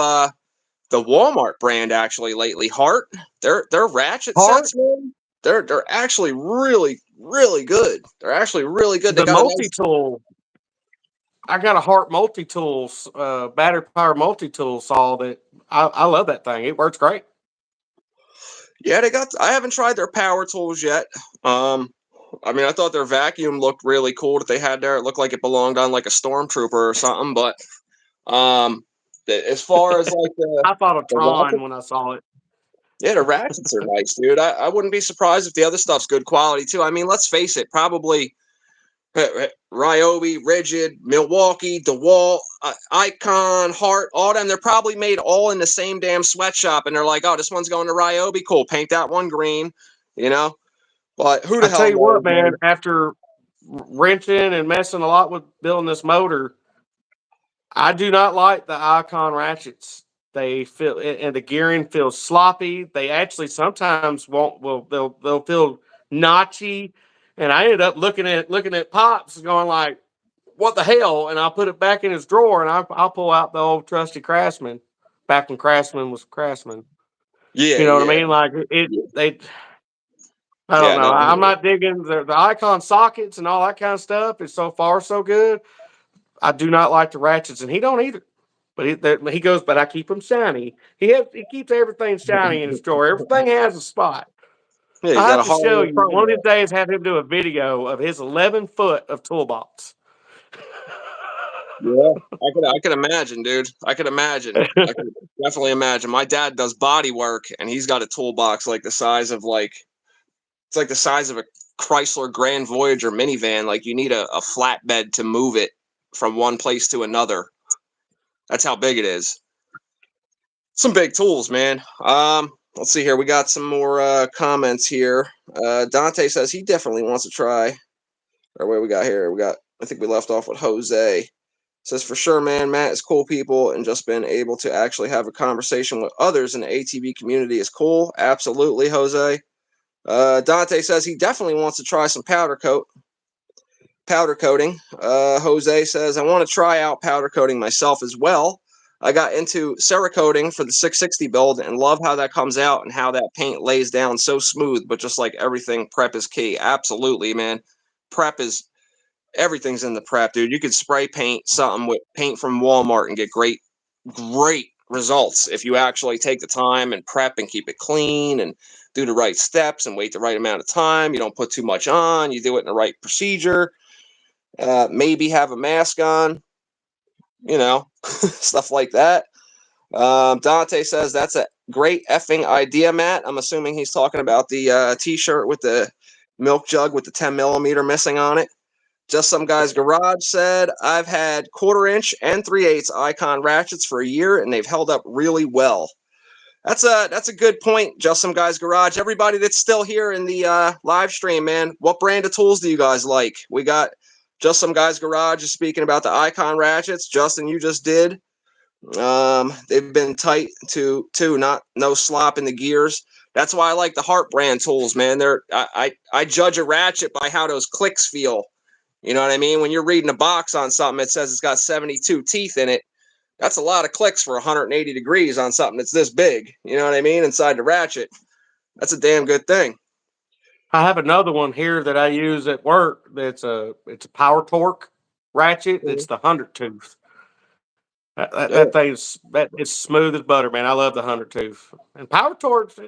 the Walmart brand actually lately. Hart, their ratchet sets, man. They're actually really, really good. They're actually really good. The multi-tool. I got a Hart multi-tool, battery power multi-tool saw that I love that thing. It works great. Yeah, I haven't tried their power tools yet. I mean, I thought their vacuum looked really cool that they had there. It looked like it belonged on like a Stormtrooper or something. But as far as like I thought of Tron when I saw it. Yeah, the ratchets are nice, dude. I wouldn't be surprised if the other stuff's good quality too. I mean, let's face it, probably Ryobi, Rigid, Milwaukee, DeWalt. Icon, Heart, all them. They're probably made all in the same damn sweatshop, and they're like, oh, this one's going to Ryobi. Cool, paint that one green, you know. But who the I tell hell you what, knows, man. man? After wrenching and messing a lot with building this motor, I do not like the Icon ratchets. They feel and the gearing feels sloppy. They actually sometimes won't will they'll feel notchy. And I ended up looking at Pops going like, what the hell? And I'll put it back in his drawer and I'll pull out the old trusty Craftsman back when Craftsman was Craftsman. Yeah, You know what I yeah, mean? Like they I don't yeah. know. No, I'm not digging the Icon sockets and all that kind of stuff. Is so far so good. I do not like the ratchets, and he don't either. But he goes, but I keep them shiny. He keeps everything shiny in his drawer. Everything has a spot. yeah, you I got have a to show Hollywood you front one of there. these days. Have him do a video of his 11 foot of toolbox. Yeah, I could imagine, dude. I could imagine. I could definitely imagine. My dad does body work, and he's got a toolbox like the size of it's like the size of a Chrysler Grand Voyager minivan. Like you need a flatbed to move it from one place to another. That's how big it is. Some big tools, man. Let's see here. We got some more comments here. Dante says he definitely wants to try. Or what we got here? I think we left off with Jose. Says for sure, man. Matt is cool people, and just been able to actually have a conversation with others in the ATV community is cool. Absolutely, Jose. Dante says he definitely wants to try some powder coating. Jose says I want to try out powder coating myself as well. I got into Cerakoting for the 660 build and love how that comes out and how that paint lays down so smooth. But just like everything, prep is key. Absolutely, man. Prep is everything's in the prep, dude. You could spray paint something with paint from Walmart and get great results if you actually take the time and prep and keep it clean and do the right steps and wait the right amount of time. You don't put too much on. You do it in the right procedure. Maybe have a mask on, stuff like that. Dante says that's a great effing idea, Matt. I'm assuming he's talking about the t-shirt with the milk jug with the 10 millimeter missing on it. Just Some Guy's Garage said, I've had 1/4 inch and 3/8 Icon ratchets for a year, and they've held up really well. That's a good point, Just Some Guy's Garage. Everybody that's still here in the live stream, man, what brand of tools do you guys like? We got Just Some Guy's Garage is speaking about the Icon ratchets. Justin, you just did. They've been tight too, not no slop in the gears. That's why I like the Heart brand tools, man. I judge a ratchet by how those clicks feel. You know what I mean? When you're reading a box on something that says it's got 72 teeth in it, that's a lot of clicks for 180 degrees on something that's this big. You know what I mean? Inside the ratchet. That's a damn good thing. I have another one here that I use at work. It's a power torque ratchet. It's the 100 tooth. That thing's that is smooth as butter, man. I love the 100 tooth and power torques.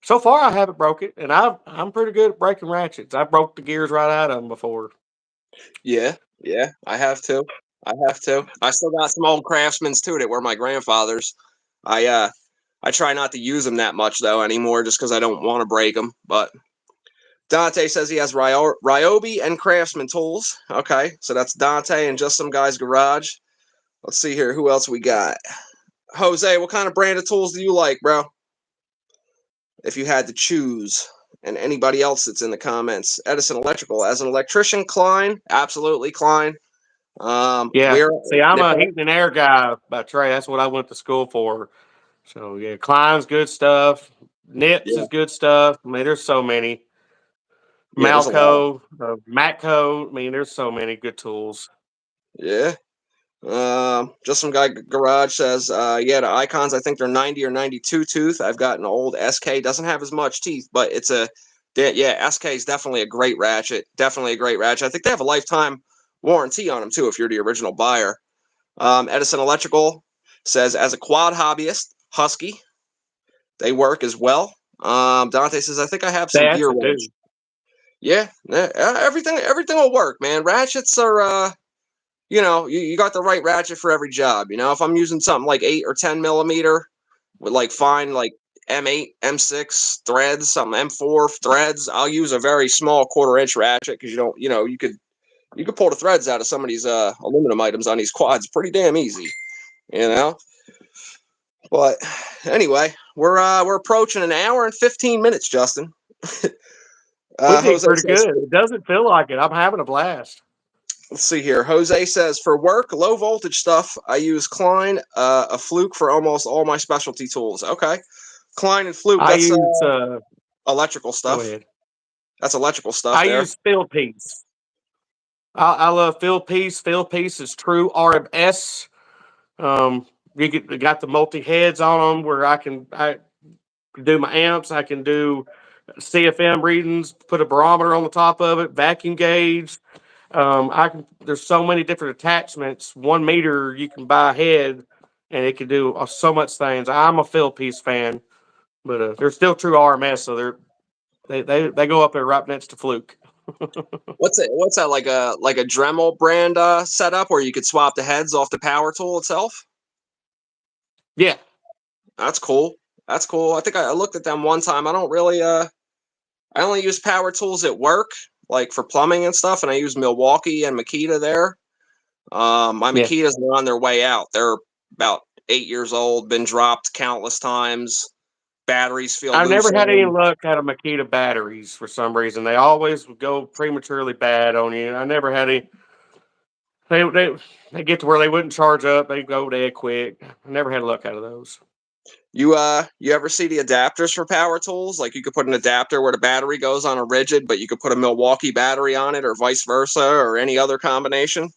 So far, I haven't broke it, and I'm pretty good at breaking ratchets. I broke the gears right out of them before. Yeah, I have to. I still got some old Craftsmans too that were my grandfather's. I try not to use them that much though anymore, just because I don't want to break them. But Dante says he has Ryobi and Craftsman tools. Okay, so that's Dante and Just Some Guy's Garage. Let's see here. Who else we got? Jose, what kind of brand of tools do you like, bro? If you had to choose. And anybody else that's in the comments. Edison Electrical. As an electrician, Klein. Absolutely, Klein. Yeah. See, I'm a heat and air guy by trade. That's what I went to school for. So yeah, Klein's good stuff. Nips is good stuff. I mean, there's so many. Yeah, Malco, Matco. I mean, there's so many good tools. Yeah. Just Some Guy Garage says, yeah, the Icons, I think they're 90 or 92 tooth. I've got an old SK, doesn't have as much teeth, but it's SK is definitely a great ratchet. Definitely a great ratchet. I think they have a lifetime warranty on them too if you're the original buyer. Edison Electrical says, as a quad hobbyist, Husky, they work as well. Dante says, I think I have some gear wrench. Yeah, everything will work, man. Ratchets are you got the right ratchet for every job. If I'm using something like 8 or 10 millimeter with like fine like M8, M6 threads, something M4 threads, I'll use a very small 1/4 inch ratchet because you could You could pull the threads out of some of these aluminum items on these quads pretty damn easy, you know. But anyway, we're approaching an hour and 15 minutes, Justin. We did Jose pretty says, good. It doesn't feel like it. I'm having a blast. let's see here. Jose says, for work, low voltage stuff, I use Klein, a Fluke for almost all my specialty tools. Okay. Klein and Fluke, I that's use electrical go stuff. ahead. That's electrical stuff I there. use field piece. I love field piece. Field piece is true RMS. You got the multi heads on them where I can do my amps. I can do CFM readings. Put a barometer on the top of it. Vacuum gauge. There's so many different attachments. 1 meter you can buy a head, and it can do so much things. I'm a field piece fan, but they're still true RMS, so they go up there right next to Fluke. What's that like a Dremel brand setup where you could swap the heads off the power tool itself? Yeah, that's cool. That's cool. I think I looked at them one time. I don't really I only use power tools at work, like for plumbing and stuff, and I use Milwaukee and Makita there. My yeah. Makitas are on their way out. They're about 8 years old, been dropped countless times. Batteries feel I've loose never had on any them. luck out of Makita batteries for some reason. They always would go prematurely bad on you. I never had any. They get to where they wouldn't charge up. They go dead quick. I never had luck out of those. You ever see the adapters for power tools? Like you could put an adapter where the battery goes on a rigid, but you could put a Milwaukee battery on it, or vice versa, or any other combination.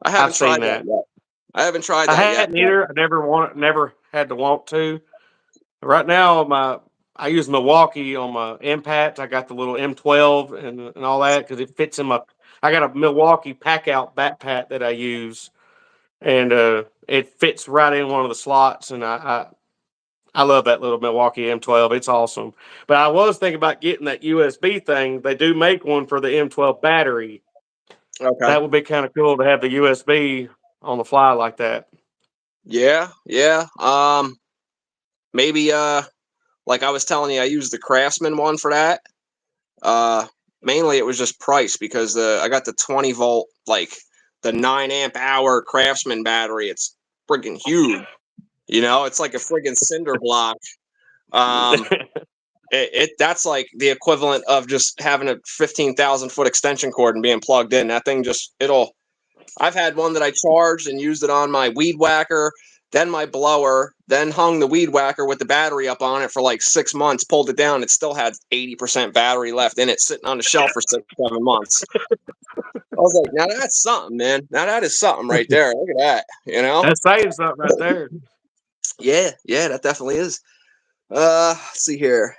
I haven't I've seen tried that that. yet. I haven't tried I that yet. hadn't either. I never had to want to. Right now, I use Milwaukee on my impacts. I got the little M12 and all that because it fits in my. I got a Milwaukee pack out backpack that I use, and it fits right in one of the slots. And I love that little Milwaukee M12. It's awesome. But I was thinking about getting that USB thing. They do make one for the M12 battery. Okay. That would be kind of cool to have the USB on the fly like that. Yeah, yeah. Maybe like I was telling you, I used the Craftsman one for that. Mainly it was just price because I got the 20 volt, like the 9 amp hour Craftsman battery. It's freaking huge. You know, it's like a friggin' cinder block. That's like the equivalent of just having a 15,000 foot extension cord and being plugged in. That thing just I've had one that I charged and used it on my weed whacker, then my blower, then hung the weed whacker with the battery up on it for like 6 months, pulled it down. It still had 80% battery left in it, sitting on the shelf for 6-7 months. I was like, now that's something, man. Now that is something right there. Look at that, you know? That's saying something right there. Yeah, that definitely is. Let's see here.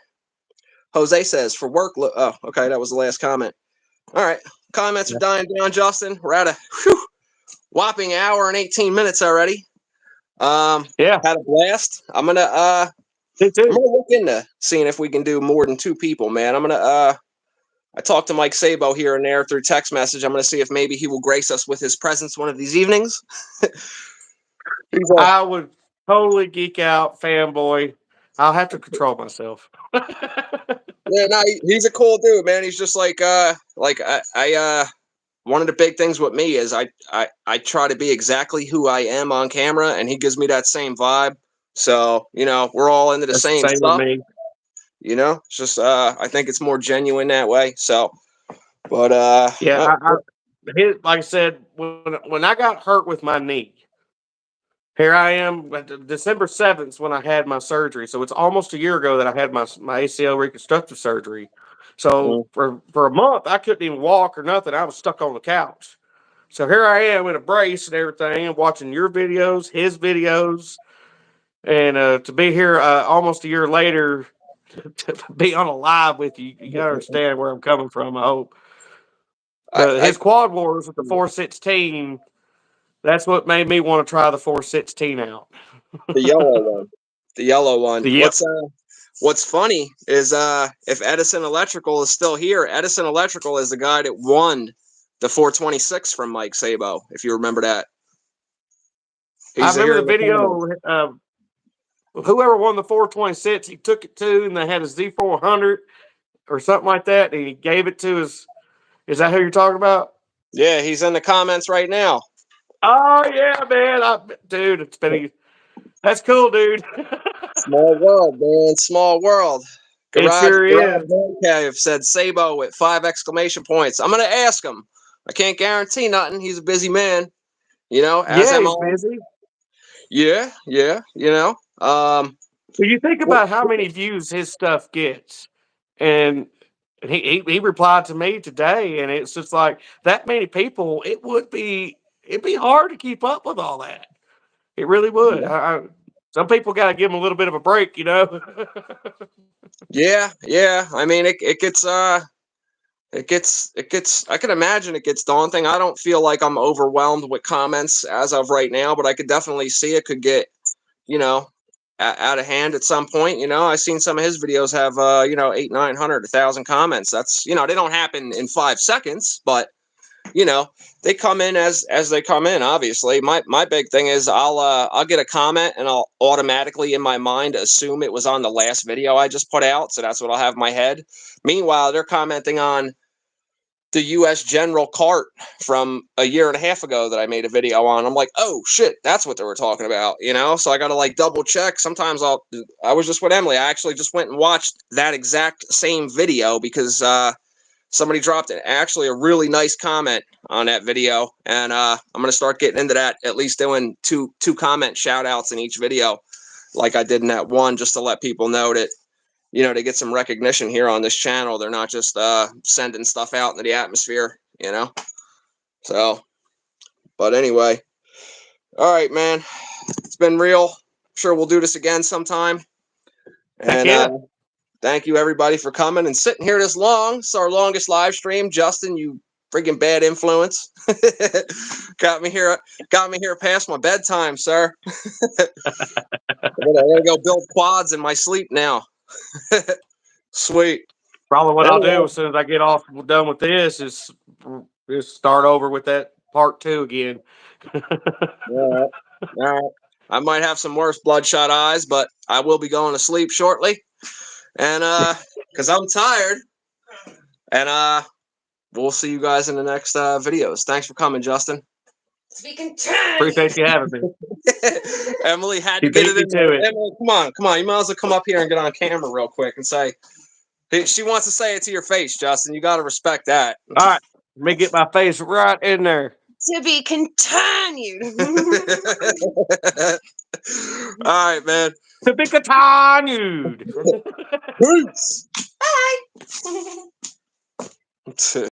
Jose says, for work, oh, okay, that was the last comment. All right, comments are dying down, Justin. We're at a whopping hour and 18 minutes already. Had a blast. I'm gonna look into seeing if we can do more than 2 people, man. I talked to Mike Sabo here and there through text message. I'm gonna see if maybe he will grace us with his presence one of these evenings. I would totally geek out, fanboy. I'll have to control myself. Yeah, no, he's a cool dude, man. He's just like I one of the big things with me is I try to be exactly who I am on camera, and he gives me that same vibe. So, you know, we're all into the same stuff. With me. You know, it's just I think it's more genuine that way. So, but like I said, when I got hurt with my knee, here I am. December 7th when I had my surgery. So it's almost a year ago that I had my ACL reconstructive surgery. So for a month, I couldn't even walk or nothing. I was stuck on the couch. So here I am in a brace and everything and watching your videos, his videos. And to be here almost a year later, to be on a live with you, you got to understand where I'm coming from, I hope. His quad wars with the 416, that's what made me want to try the 416 out. The yellow one. What's funny is if Edison Electrical is still here, Edison Electrical is the guy that won the 426 from Mike Sabo, if you remember that. I remember the video. Whoever won the 426, he took it to, and they had a Z400 or something like that, and he gave it to his. Is that who you're talking about? Yeah, he's in the comments right now. Oh yeah, man, dude, it's been that's cool, dude. Small world, man. Small world. It sure Garage is. Man Cave said Sabo with 5 exclamation points. I'm gonna ask him. I can't guarantee nothing. He's a busy man. You know, as Yeah, am he's I. busy. Yeah, yeah. You know. Well, you think What, about how many views his stuff gets, and he replied to me today, and it's just like that many people. It'd be hard to keep up with all that. It really would. Some people got to give him a little bit of a break, you know. yeah, yeah. I mean, it gets I can imagine it gets daunting. I don't feel like I'm overwhelmed with comments as of right now, but I could definitely see it could get, you know, out of hand at some point. You know, I've seen some of his videos have 800, 900, 1,000 comments. That's, they don't happen in 5 seconds, but they come in as they come in. Obviously, my big thing is I'll get a comment and I'll automatically in my mind assume it was on the last video I just put out, so that's what I'll have in my head. Meanwhile, they're commenting on the U.S. General cart from a year and a half ago that I made a video on. I'm like, oh shit, that's what they were talking about, So I got to like double check. Sometimes I was just with Emily. I actually just went and watched that exact same video because somebody dropped actually a really nice comment on that video, and I'm gonna start getting into that. At least doing two comment shout outs in each video, like I did in that one, just to let people know that they get some recognition here on this channel. They're not just sending stuff out into the atmosphere. So, but anyway, all right, man, it's been real. I'm sure we'll do this again sometime. Heck And yeah. thank you everybody for coming and sitting here this long. It's our longest live stream. Justin, you freaking bad influence. got me here past my bedtime, sir. I gotta go build quads in my sleep now. Sweet. Probably what I'll Anyway. do as soon as I get done with this is start over with that part 2 again. All right. I might have some worse bloodshot eyes, but I will be going to sleep shortly. And because I'm tired. And we'll see you guys in the next videos. Thanks for coming, Justin. To be continued. Appreciate you having me. Emily had You to get beat it in me there. to it. Emily, come on. You might as well come up here and get on camera real quick and say, she wants to say it to your face, Justin. You got to respect that. All right. Let me get my face right in there. To be continued. All right, man. To be continued. Peace. Bye.